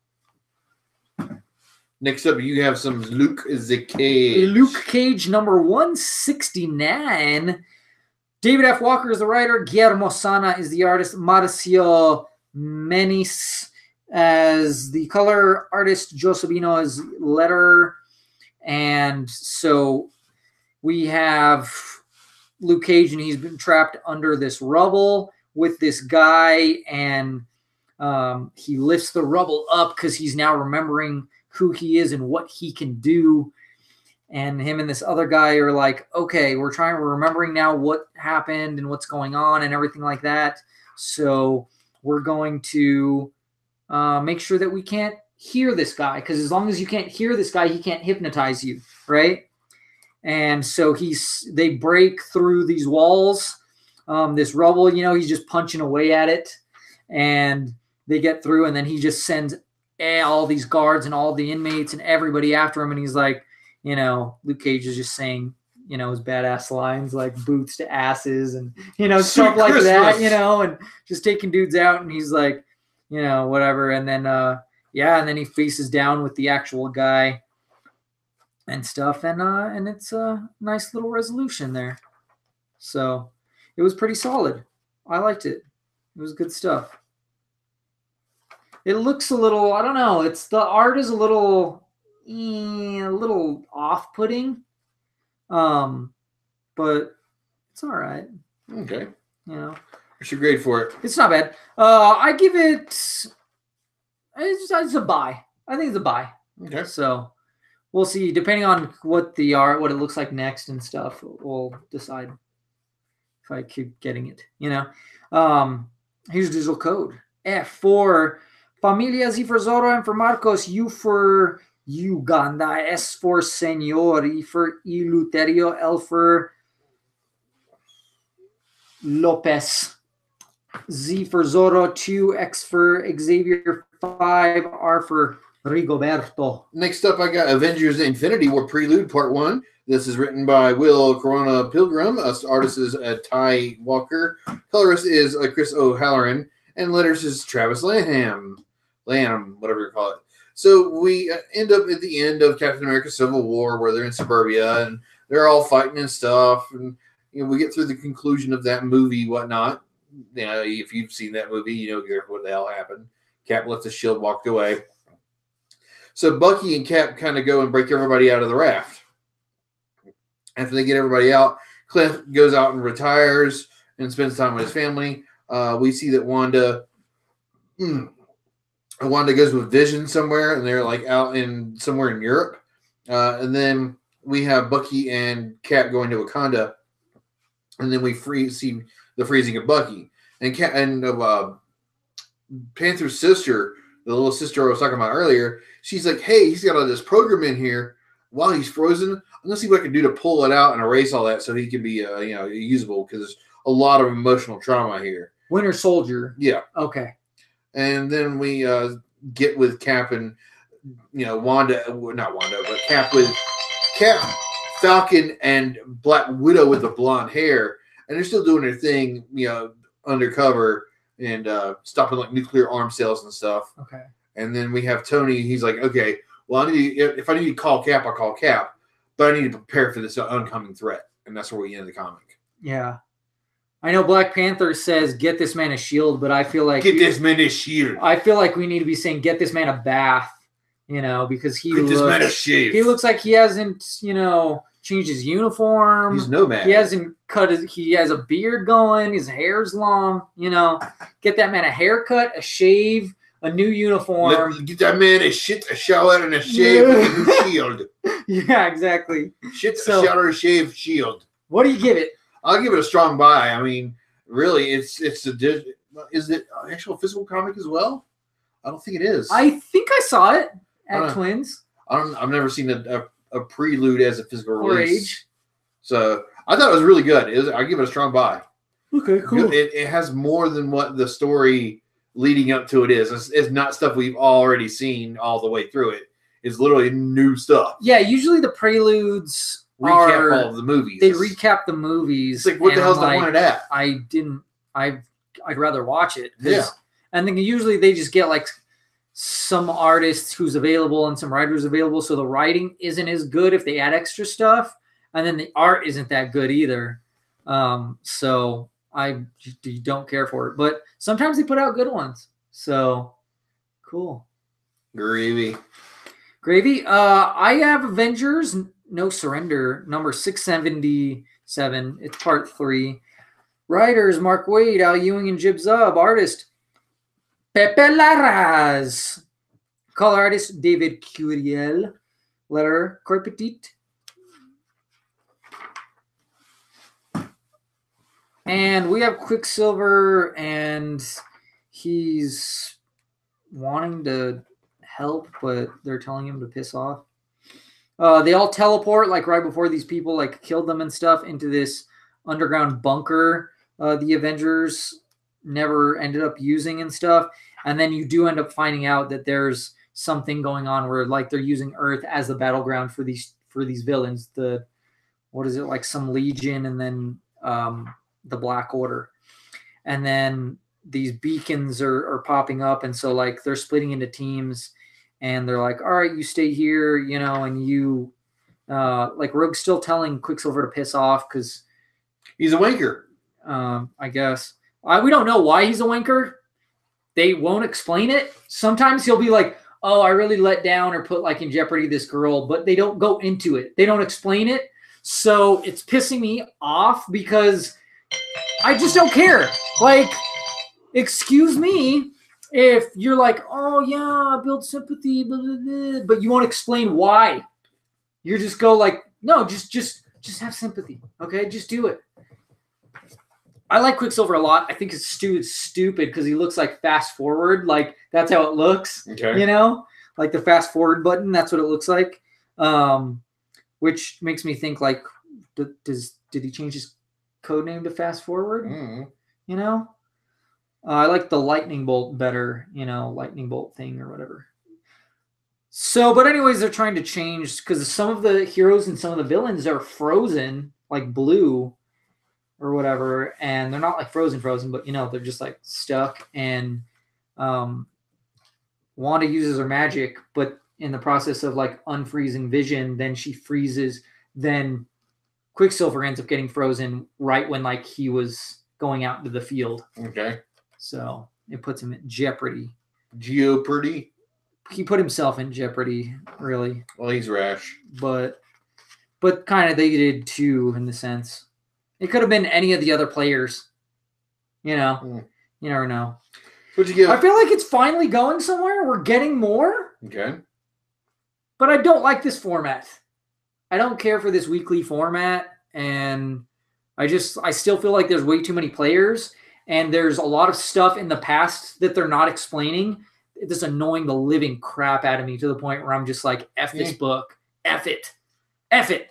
Next up, you have some Luke Cage. Luke Cage number 169. David F. Walker is the writer. Guillermo Sana is the artist. Marcio Menis as the color artist. Joe Sabino is letter. And so we have Luke Cage, and he's been trapped under this rubble with this guy, and he lifts the rubble up because he's now remembering who he is and what he can do. And him and this other guy are like, okay, we're remembering now what happened and what's going on and everything like that. So we're going to make sure that we can't hear this guy, because as long as you can't hear this guy, he can't hypnotize you, right? And so they break through these walls, this rubble, you know, he's just punching away at it, and they get through, and then he just sends all these guards and all the inmates and everybody after him, and he's like, you know, Luke Cage is just saying, you know, his badass lines like boots to asses and, you know, stuff like that, you know, and just taking dudes out, and he's like, you know, whatever, and then and then he faces down with the actual guy and stuff, and it's a nice little resolution there. So it was pretty solid. I liked it. It was good stuff. It looks a little, I don't know, the art is a little off-putting, but it's all right. Okay. You know. What's your grade for it? It's not bad. I give it, it's a buy. I think it's a buy. Okay. So we'll see. Depending on what it looks like next and stuff, we'll decide if I keep getting it, you know. Here's digital code. F for Familia, Z for Zorro, and for Marcos, U for Uganda, S for Senor, E for Iluterio, L for Lopez, Z for Zorro, 2, X for Xavier, 5, R for Rigoberto. Next up, I got Avengers Infinity War Prelude Part 1. This is written by Will Corona Pilgrim. Artist is Ty Walker. Colorist is Chris O'Halloran. And letters is Travis Lanham, whatever you call it. So we end up at the end of Captain America Civil War, where they're in suburbia and they're all fighting and stuff. And you know, we get through the conclusion of that movie, whatnot. You know, if you've seen that movie, you know what the hell happened. Cap left his shield, walked away. So Bucky and Cap kind of go and break everybody out of the raft. After they get everybody out, Cliff goes out and retires and spends time with his family. We see that Wanda goes with Vision somewhere, and they're like out somewhere in Europe. And then we have Bucky and Cap going to Wakanda, and then we see the freezing of Bucky and Panther's sister, the little sister I was talking about earlier. She's like, "Hey, he's got all this program in here while he's frozen. I'm gonna see what I can do to pull it out and erase all that so he can be, usable, because there's a lot of emotional trauma here." Winter Soldier. Yeah. Okay. And then we get with Cap and, Wanda, not Wanda, but Cap, Falcon, and Black Widow with the blonde hair. And they're still doing their thing, undercover. and stopping like nuclear arm sales and stuff. Okay. And then we have Tony. He's like, okay, well, if I need to call Cap, I'll call Cap, but I need to prepare for this oncoming threat, and that's where we end the comic. Yeah. I know Black Panther says, get this man a shield, but I feel like... Get this man a shield. I feel like we need to be saying, get this man a bath, because this man a shave. He looks like he hasn't, changed his uniform. He's nomad. He hasn't he has a beard going. His hair's long, Get that man a haircut, a shave, a new uniform. Get that man a shower, and a shave, and a new shield. Yeah, exactly. A shower, shave, shield. What do you give it? I'll give it a strong buy. I mean, really, is it an actual physical comic as well? I don't think it is. I think I saw it at Twins. I've never seen a prelude as a physical release. Age. So I thought it was really good. I give it a strong buy. Okay, cool. It has more than what the story leading up to it is. It's not stuff we've already seen all the way through it. It's literally new stuff. Yeah, usually the preludes recap all of the movies. They recap the movies. It's like, what the hell's the point of that? I'd rather watch it. Yeah. And then usually they just get like some artists who's available and some writers available. So the writing isn't as good if they add extra stuff. And then the art isn't that good either. So I don't care for it. But sometimes they put out good ones. So cool. Gravy. I have Avengers No Surrender, number 677. It's part 3. Writers, Mark Waid, Al Ewing, and Jib Zub. Artist, Pepe Larraz. Color artist, David Curiel. Letter, Coy Petit. And we have Quicksilver, and he's wanting to help, but they're telling him to piss off. They all teleport, like right before these people like killed them and stuff, into this underground bunker the Avengers never ended up using and stuff. And then you do end up finding out that there's something going on where like they're using Earth as the battleground for these villains. Like some Legion, and then the Black Order. And then these beacons are popping up, and so like they're splitting into teams. And they're like, all right, you stay here, and you, like Rogue's still telling Quicksilver to piss off because he's a wanker. I guess. We don't know why he's a wanker. They won't explain it. Sometimes he'll be like, oh, I really let down or put like in jeopardy this girl, but they don't go into it. They don't explain it. So it's pissing me off because I just don't care. Like, excuse me. If you're like, oh yeah, build sympathy, blah, blah, blah, but you won't explain why, you just go like, no, just have sympathy, okay? Just do it. I like Quicksilver a lot. I think it's stupid because he looks like fast forward, like that's how it looks. Okay. Like the fast forward button. That's what it looks like. Which makes me think like, did he change his code name to fast forward? Mm-hmm. I like the lightning bolt better, lightning bolt thing or whatever. So, but anyways, they're trying to change because some of the heroes and some of the villains are frozen, like blue or whatever. And they're not like frozen, but, they're just like stuck. And Wanda uses her magic, but in the process of like unfreezing Vision, then she freezes. Then Quicksilver ends up getting frozen right when like he was going out into the field. Okay. So it puts him in jeopardy. Jeopardy? He put himself in jeopardy, really. Well, he's rash. But kind of they did too, in the sense. It could have been any of the other players. You never know. What'd you give? I feel like it's finally going somewhere. We're getting more. Okay. But I don't like this format. I don't care for this weekly format. And I still feel like there's way too many players. And there's a lot of stuff in the past that they're not explaining. It's annoying the living crap out of me to the point where I'm just like, F this book. F it. F it.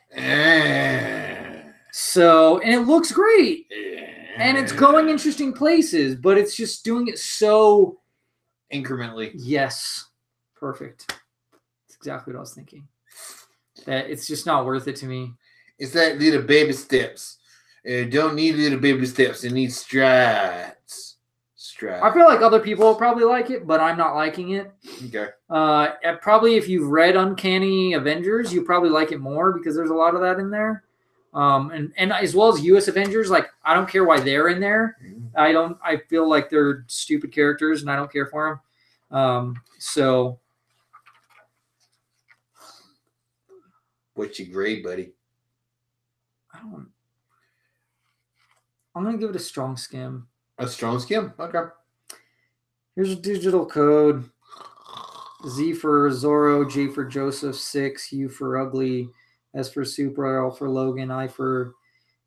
So, and it looks great. And it's going interesting places, but it's just doing it so... incrementally. Yes. Perfect. That's exactly what I was thinking. That it's just not worth it to me. It's like little baby steps. Don't need little baby steps. It needs strides. Strat. I feel like other people will probably like it, but I'm not liking it. Okay. Probably if you've read Uncanny Avengers, you probably like it more because there's a lot of that in there. And as well as US Avengers, like I don't care why they're in there. I feel like they're stupid characters and I don't care for them. So what's your grade, buddy? I'm gonna give it a strong skim. A strong skim? Okay. Here's a digital code. Z for Zorro, J for Joseph, 6, U for Ugly, S for Super, L for Logan, I for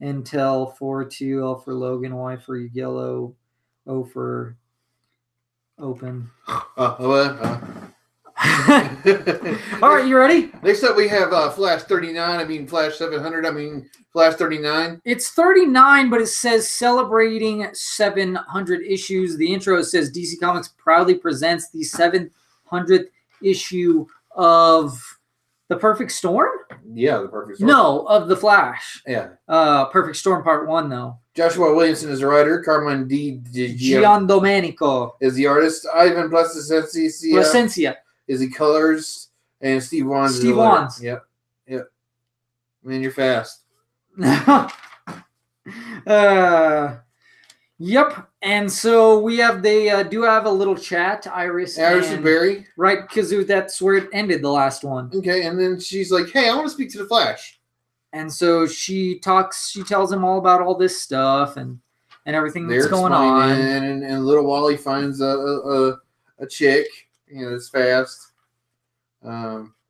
Intel, 4-2, L for Logan, Y for Yellow, O for Open. All right, you ready? Next up, we have Flash 39. Flash 700. Flash 39. It's 39, but it says celebrating 700 issues. The intro says DC Comics proudly presents the 700th issue of The Perfect Storm? Yeah, The Perfect Storm. No, of The Flash. Yeah. Perfect Storm Part 1, though. Joshua Williamson is the writer. Carmine Giandomenico is the artist. Ivan Placencia is the colors. And Steve Wands. Steve Wands. Yep. Man, you're fast. Yep. And so they do have a little chat, Iris and Barry. Right, because that's where it ended, the last one. Okay, and then she's like, hey, I want to speak to the Flash. And so she tells him all about all this stuff and everything that's going on. And little Wally finds a chick, that's fast.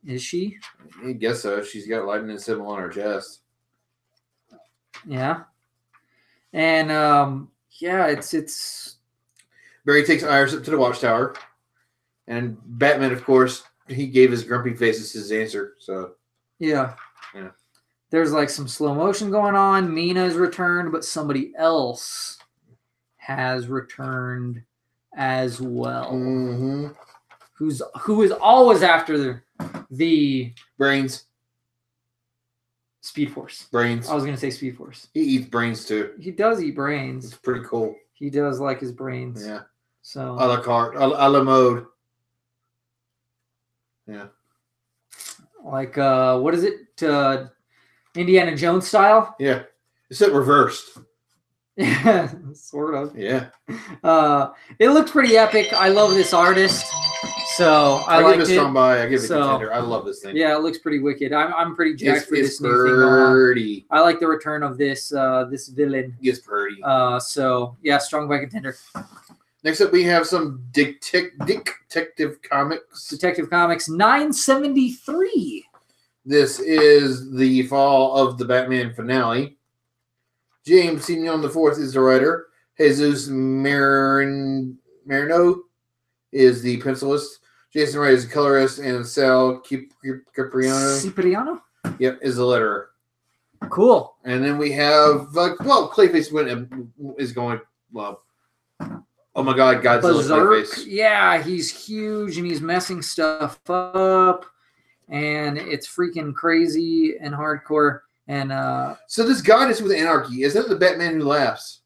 Is she? I guess so. She's got lightning symbol on her chest. Yeah. And it's Barry takes Iris up to the watchtower, and Batman, of course, he gave his grumpy face as his answer. So yeah. There's like some slow motion going on. Mina's returned, but somebody else has returned as well. Mm-hmm. Who is always after the brains. Speed Force. Brains. I was gonna say Speed Force. He eats brains too. He does eat brains. It's pretty cool. He does like his brains. Yeah. So a la carte, a la mode. Yeah. Like what is it? Indiana Jones style? Yeah. Except reversed. Yeah, sort of. Yeah. It looks pretty epic. I love this artist. So I like it. I give it a strong buy. I give it a contender. I love this thing. Yeah, it looks pretty wicked. I'm pretty jacked for this new thing. Pretty. I like the return of this this villain. It's pretty. So yeah, strong buy contender. Next up, we have some Detective Comics. Detective Comics 973. This is the fall of the Batman finale. James Signon IV is the writer. Jesus Marino is the pencilist. Jason Wright is the colorist, and Sal Cipriano, yep, is the letterer. Cool. And then we have Clayface is going well. Oh my God, Godzilla Clayface. Yeah, he's huge and he's messing stuff up, and it's freaking crazy and hardcore. And so this Goddess with Anarchy, is that the Batman who laughs?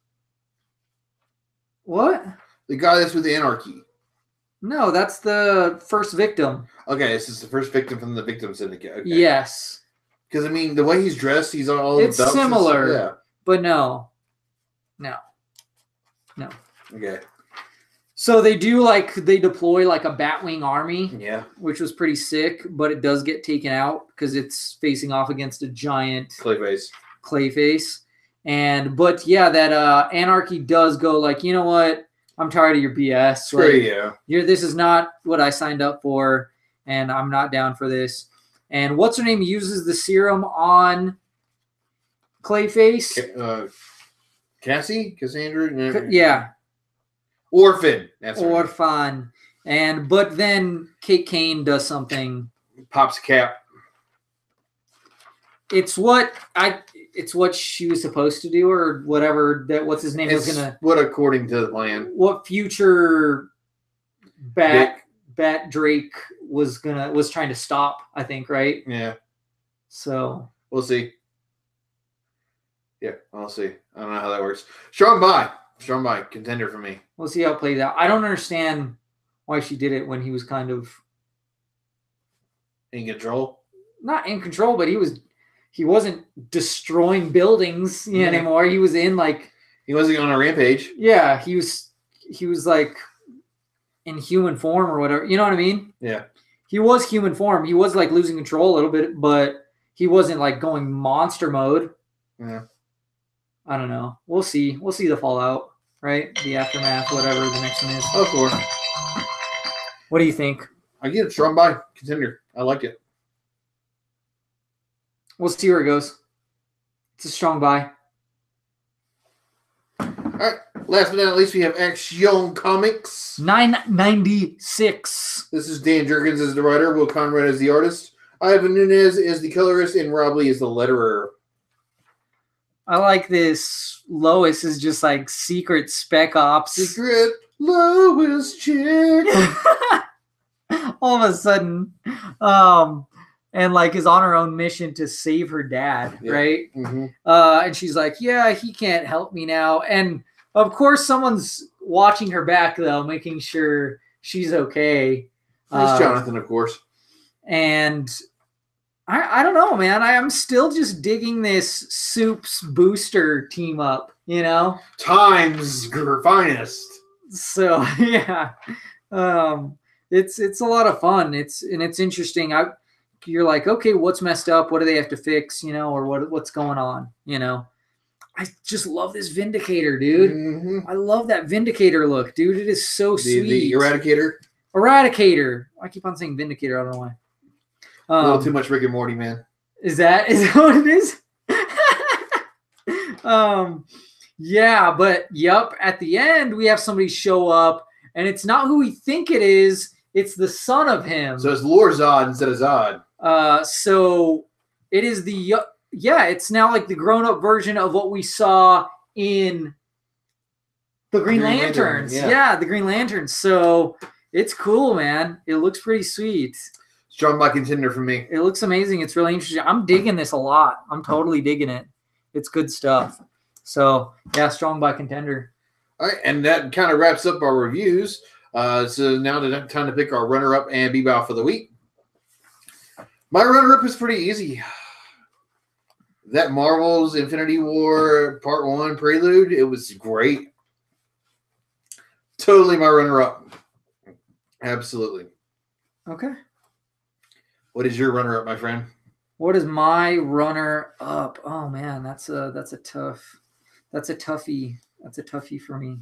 What? The Goddess with Anarchy. No, that's the first victim. Okay, this is the first victim from the Victim Syndicate. Okay. Yes. Because the way he's dressed, he's all. It's similar. Yeah. But no. Okay. So they deploy like a Batwing army. Yeah. Which was pretty sick, but it does get taken out because it's facing off against a giant Clayface. But yeah, that Anarchy does go like, you know what? I'm tired of your BS. Screw you. This is not what I signed up for, and I'm not down for this. And what's her name uses the serum on Clayface? Cassie? Cassandra? Yeah. Orphan. That's Orphan. But then Kate Kane does something. Pops a cap. It's what she was supposed to do, or whatever. What's his name was gonna. What according to the plan? What future Bat Drake was trying to stop? I think, right? Yeah. So we'll see. Yeah, I'll see. I don't know how that works. Strong buy Strong by contender for me. We'll see how it plays out. I don't understand why she did it when he was kind of in control. Not in control, but he wasn't destroying buildings anymore. He was in like he wasn't on a rampage. Yeah, he was like in human form or whatever. You know what I mean? Yeah. He was human form. He was like losing control a little bit, but he wasn't like going monster mode. Yeah. I don't know. We'll see. We'll see the fallout, right? The aftermath, whatever the next one is. Of course. What do you think? I get it. Strong by contender. I like it. We'll see where it goes. It's a strong buy. All right. Last but not least, we have Action Comics. 996. This is Dan Jurgens as the writer, Will Conrad as the artist, Ivan Nunez is the colorist, and Rob Lee is the letterer. I like this. Lois is just like secret spec ops. Secret Lois chick. All of a sudden. And like is on her own mission to save her dad, right? Mm-hmm. And she's like, yeah, he can't help me now. And of course, someone's watching her back, though, making sure she's okay. It's Jonathan, of course. And I don't know, man. I'm still just digging this Soups booster team up, you know? Times finest. So, yeah. It's a lot of fun. It's interesting. You're like, okay, what's messed up? What do they have to fix, you know, or what's going on, you know? I just love this Vindicator, dude. Mm-hmm. I love that Vindicator look, dude. It is so sweet. The Eradicator? Eradicator. I keep on saying Vindicator. I don't know why. A little too much Rick and Morty, man. Is that what it is? Yeah, but yep, at the end, we have somebody show up, and it's not who we think it is. It's the son of him. So it's Lord Zod instead of Zod. So it is it's now like the grown-up version of what we saw in the Green Lanterns. Yeah, the Green Lanterns. So it's cool, man. It looks pretty sweet. Strong by contender for me. It looks amazing. It's really interesting. I'm digging this a lot. I'm totally digging it. It's good stuff. So yeah, strong by contender. All right, and that kind of wraps up our reviews. So now it's time to pick our runner-up and bebow for the week. My runner-up is pretty easy. That Marvel's Infinity War Part 1 prelude, it was great. Totally my runner-up. Absolutely. Okay. What is your runner-up, my friend? What is my runner-up? Oh man, that's a toughie. That's a toughie for me.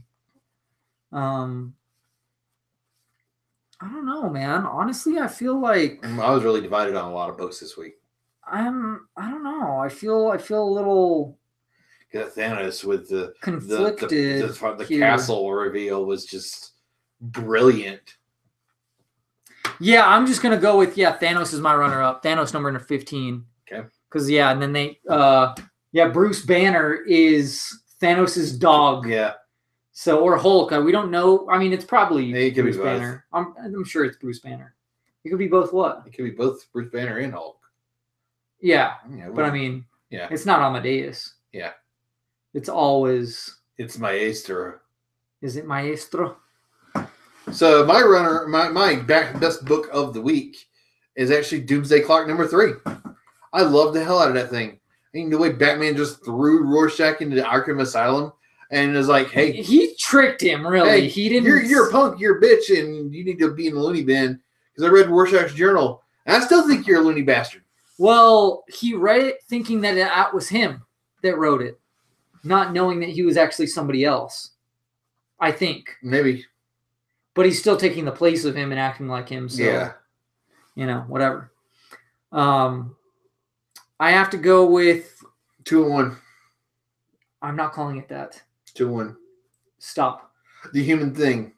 I don't know, man. Honestly, I feel like I was really divided on a lot of books this week. I don't know. I feel a little Thanos with the conflicted. The castle reveal was just brilliant. Yeah, I'm just gonna go with Thanos is my runner-up. Thanos number 15. Okay. Because and then they Bruce Banner is Thanos's dog. Yeah. So or Hulk. We don't know. I mean, it's probably Bruce Banner. I'm sure it's Bruce Banner. It could be both. What? It could be both Bruce Banner and Hulk. Yeah, but I mean, it's not Amadeus. Yeah. It's always. It's Maestro. Is it Maestro? So my best book of the week is actually Doomsday Clock number 3. I love the hell out of that thing. I mean, the way Batman just threw Rorschach into the Arkham Asylum and was like, "Hey, he tricked him. Really, hey, he didn't. You're a punk. You're a bitch, and you need to be in the loony bin." Because I read Rorschach's journal, and I still think you're a loony bastard. Well, he read it thinking that it was him that wrote it, not knowing that he was actually somebody else. I think maybe. But he's still taking the place of him and acting like him. So, whatever. I have to go with 2-1. I'm not calling it that. 2-1. Stop. The Human Thing.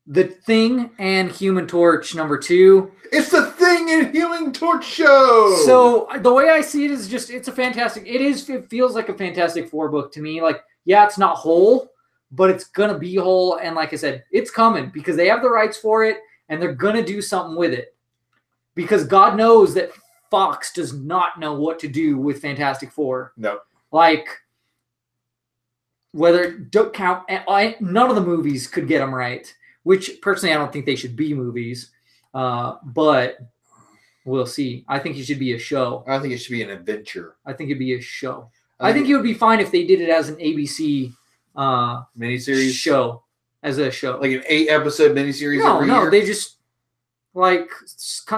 The Thing and Human Torch number 2. It's the Thing and Human Torch show. So the way I see it is just it's a fantastic. It feels like a Fantastic Four book to me. Like it's not whole, but it's gonna be whole. And like I said, it's coming because they have the rights for it, and they're gonna do something with it. Because God knows that Fox does not know what to do with Fantastic Four. No. Like, whether don't count. None of the movies could get them right. Which personally, I don't think they should be movies. But we'll see. I think it should be a show. I think it should be an adventure. I think it'd be a show. I think it would be fine if they did it as an ABC miniseries show, as a show, like an 8-episode miniseries. No, they just like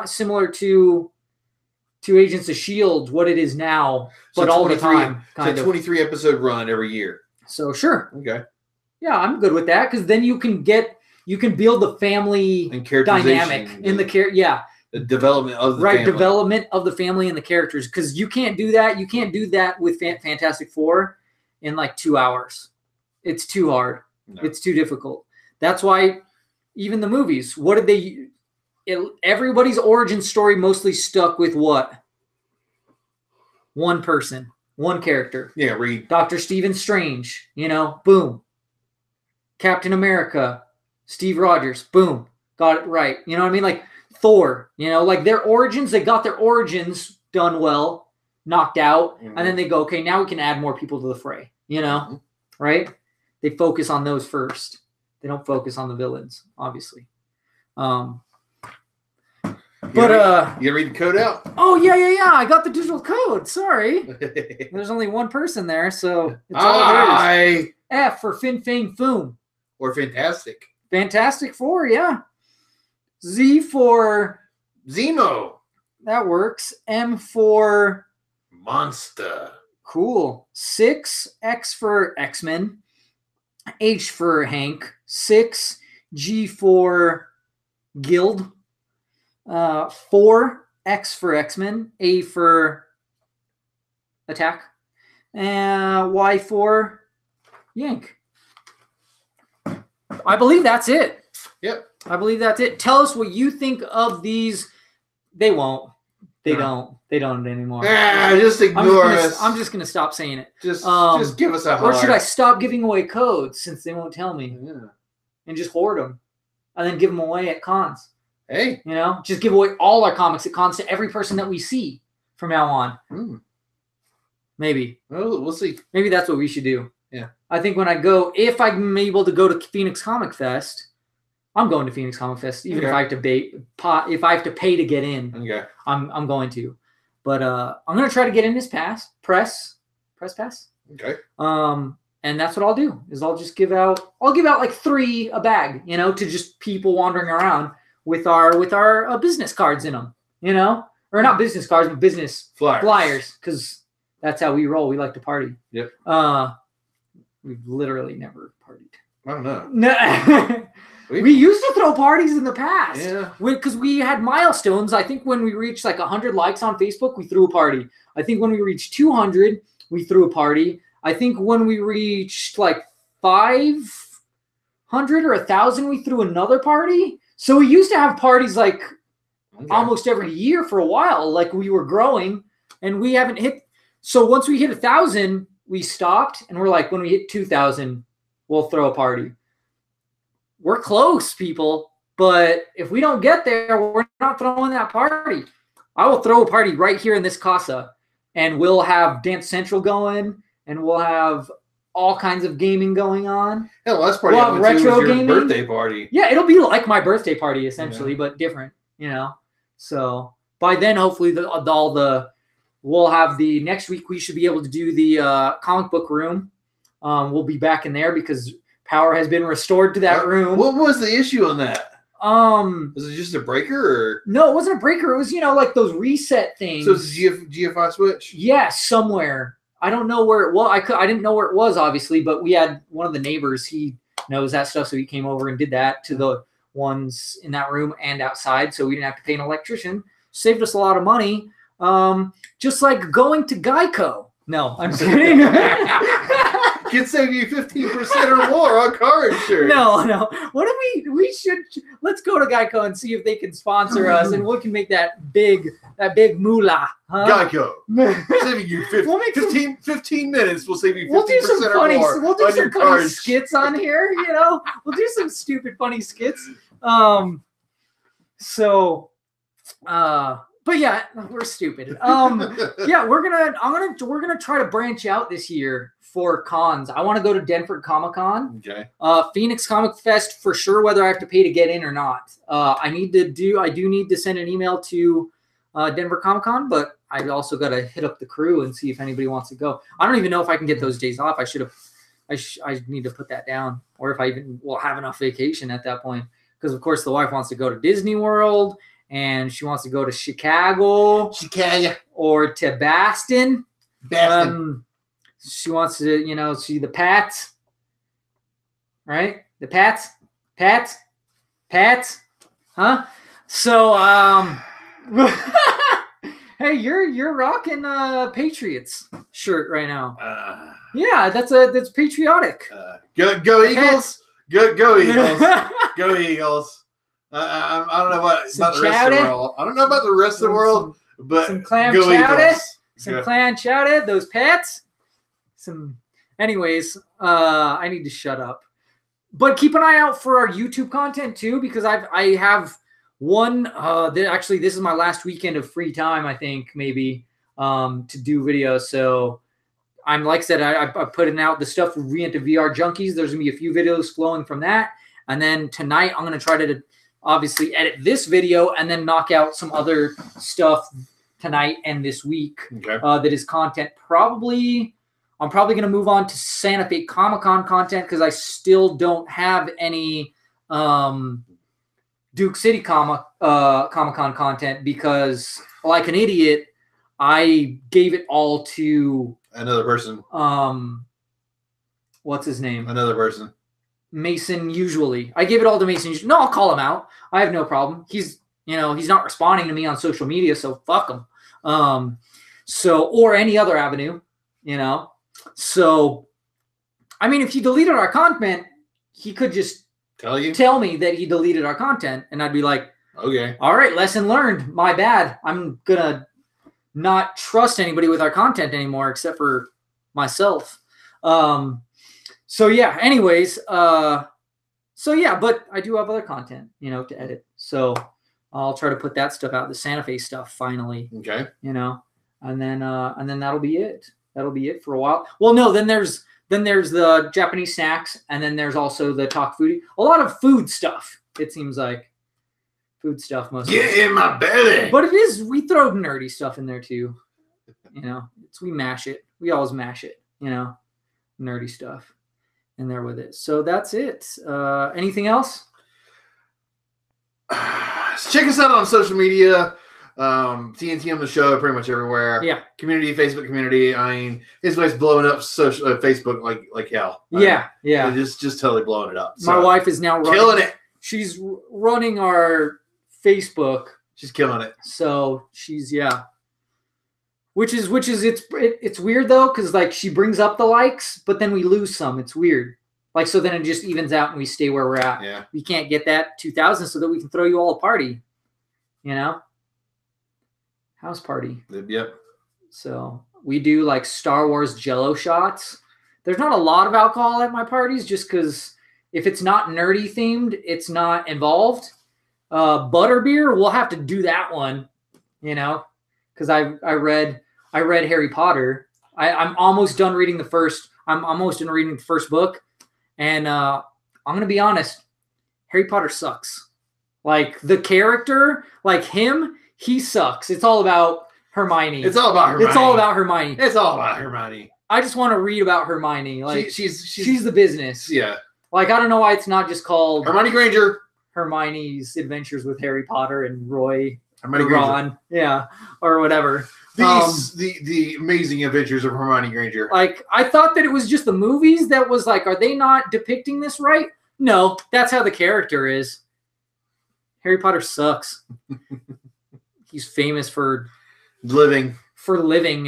similar to Agents of S.H.I.E.L.D., what it is now, but all the time. Kind of 23-episode run every year. So sure, okay, yeah, I'm good with that because then you can build the family and dynamic in the the development of the family. Development of the family and the characters, because you can't do that. You can't do that with Fantastic Four in like 2 hours. It's too hard. No. It's too difficult. That's why even the movies. What did they? Everybody's origin story mostly stuck with what? One person, one character. Yeah, read Dr. Stephen Strange. Boom. Captain America, Steve Rogers. Boom, got it right. You know what I mean? Like Thor. Like their origins. They got their origins done well, knocked out, and then they go, okay, now we can add more people to the fray. Right? They focus on those first. They don't focus on the villains, obviously. You read the code out? Oh, yeah. I got the digital code. Sorry. There's only one person there, so it's all there is. F for Fin Fang Foom. Or Fantastic. Fantastic Four, yeah. Z for... Zemo. That works. M for... Monster. Cool. 6, X for X-Men. H for Hank. 6, G for Guild. 4, X for X-Men. A for Attack. And Y for Yank. I believe that's it. Yep. I believe that's it. Tell us what you think of these. They won't. They don't. They don't anymore. Just ignore us. I'm just gonna stop saying it. Just give us a heart. Or should I stop giving away codes since they won't tell me? Yeah. And just hoard them, and then give them away at cons. Hey, just give away all our comics at cons to every person that we see from now on. Maybe. Well, we'll see. Maybe that's what we should do. Yeah. I think when I go, if I'm able to go to Phoenix Comic Fest, I'm going to Phoenix Comic Fest, even if I have to pay to get in. Okay. I'm going to. But I'm going to try to get in this press pass. Okay. And that's what I'll do. Is I'll give out like 3 a bag, to just people wandering around with our business cards in them, or not business cards, but business flyers, because that's how we roll. We like to party. Yep. We've literally never partied. I don't know. No. We used to throw parties in the past. Yeah. Because we had milestones. I think when we reached like 100 likes on Facebook, we threw a party. I think when we reached 200, we threw a party. I think when we reached like 500 or 1,000, we threw another party. So we used to have parties like almost every year for a while. Like we were growing, and we haven't hit. So once we hit 1,000, we stopped, and we're like, when we hit 2,000, we'll throw a party. We're close, people, but if we don't get there, we're not throwing that party. I will throw a party right here in this casa, and we'll have Dance Central going, and we'll have all kinds of gaming going on. Yeah, the last party I went to was your birthday party. Yeah, it'll be like my birthday party, essentially, but different, So by then, hopefully, we'll have the next week. We should be able to do the comic book room. We'll be back in there because power has been restored to that room. What was the issue on that? Was it just a breaker? Or? No, it wasn't a breaker. It was, like those reset things. So it's a GFI switch? Yeah, somewhere. I don't know where it was. I didn't know where it was, obviously, but we had one of the neighbors. He knows that stuff, so he came over and did that to the ones in that room and outside, so we didn't have to pay an electrician. Saved us a lot of money. Just like going to Geico. No, I'm just kidding. Could save you 15% or more on car insurance. No. What if we should let's go to Geico and see if they can sponsor us, and we can make that big moolah. Huh? Geico, saving you 15 minutes. We'll save you 15% or more. We'll do some funny skits on here. We'll do some stupid funny skits. But yeah, we're stupid. Yeah, we're gonna try to branch out this year for cons. I want to go to Denver Comic Con. Okay. Phoenix Comic Fest for sure, whether I have to pay to get in or not. I do need to send an email to Denver Comic Con, but I also got to hit up the crew and see if anybody wants to go. I don't even know if I can get those days off. I need to put that down, or if I even will have enough vacation at that point. Because of course the wife wants to go to Disney World, and she wants to go to Chicago, or to Boston. She wants to, see the Pats, right? The Pats, huh? So, hey, you're rocking Patriots shirt right now. Yeah, that's patriotic. Go Eagles! Go Eagles! Go Eagles! I don't know about the rest of the world. I don't know about the rest of the world, but some clam go chowder, Eagles. some clam chowder. Those Pats. Anyways, I need to shut up. But keep an eye out for our YouTube content too, because I have one. Actually, this is my last weekend of free time. I think maybe to do videos. So I'm like I said, I putting out the stuff for Re-Enter VR Junkies. There's gonna be a few videos flowing from that, and then tonight I'm gonna try to obviously edit this video and then knock out some other stuff tonight and this week. Okay. That is content. I'm probably going to move on to Santa Fe Comic-Con content because I still don't have any Duke City Comic-Con content because, like an idiot, I gave it all to another person. What's his name? Another person. Mason. Usually, I gave it all to Mason. No, I'll call him out. I have no problem. He's not responding to me on social media, so fuck him. Or any other avenue, So, I mean, if he deleted our content, he could just tell me that he deleted our content, and I'd be like, okay, all right, lesson learned. My bad. I'm gonna not trust anybody with our content anymore except for myself. So yeah, anyways, but I do have other content, to edit. So I'll try to put that stuff out, the Santa Fe stuff finally. Okay. And then that'll be it. That'll be it for a while. Well, no, then there's the Japanese snacks, and then there's also the Talk Foodie. A lot of food stuff, it seems like. Food stuff mostly. Get in my belly. But we throw nerdy stuff in there too. We mash it. We always mash it, nerdy stuff in there with it. So that's it. Anything else? Check us out on social media. TNTMTheShow, pretty much everywhere. Yeah. Facebook community. I mean, his wife's blowing up Facebook like hell. Yeah. Just totally blowing it up. My wife is now killing it. She's running our Facebook. She's killing it. So she's Which is it's weird though, because like she brings up the likes, but then we lose some. It's weird. Like, so then it just evens out and we stay where we're at. Yeah. We can't get that 2,000 so that we can throw you all a party. House party. Yep. So we do like Star Wars Jello shots. There's not a lot of alcohol at my parties just because if it's not nerdy themed, it's not involved. Butterbeer, we'll have to do that one, because I read Harry Potter. I'm almost done reading the first. I'm almost done reading the first book, and I'm gonna be honest. Harry Potter sucks. Like the character, like him, he sucks. It's all about Hermione. It's all about Hermione. It's all about Hermione. It's all about Hermione. I just want to read about Hermione. Like she's the business. Yeah. Like I don't know why it's not just called Hermione Granger. Hermione's Adventures with Harry Potter and Roy. Hermione Ron. Yeah, or whatever. The amazing adventures of Hermione Granger. Like I thought that it was just the movies that was like, are they not depicting this right? No, that's how the character is. Harry Potter sucks. He's famous for living,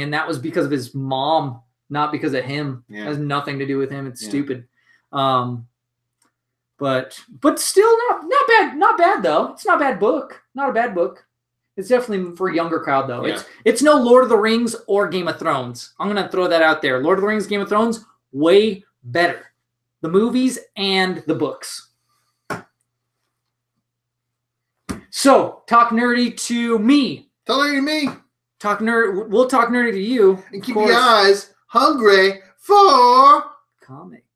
and that was because of his mom, not because of him. Yeah. It has nothing to do with him. It's stupid. But still not bad though. It's not a bad book. Not a bad book. It's definitely for a younger crowd though. Yeah. It's no Lord of the Rings or Game of Thrones. I'm gonna throw that out there. Lord of the Rings, Game of Thrones, way better. The movies and the books. So, talk nerdy to me. Tell nerdy to me. Talk nerd. We'll talk nerdy to you. And keep your eyes hungry for comics.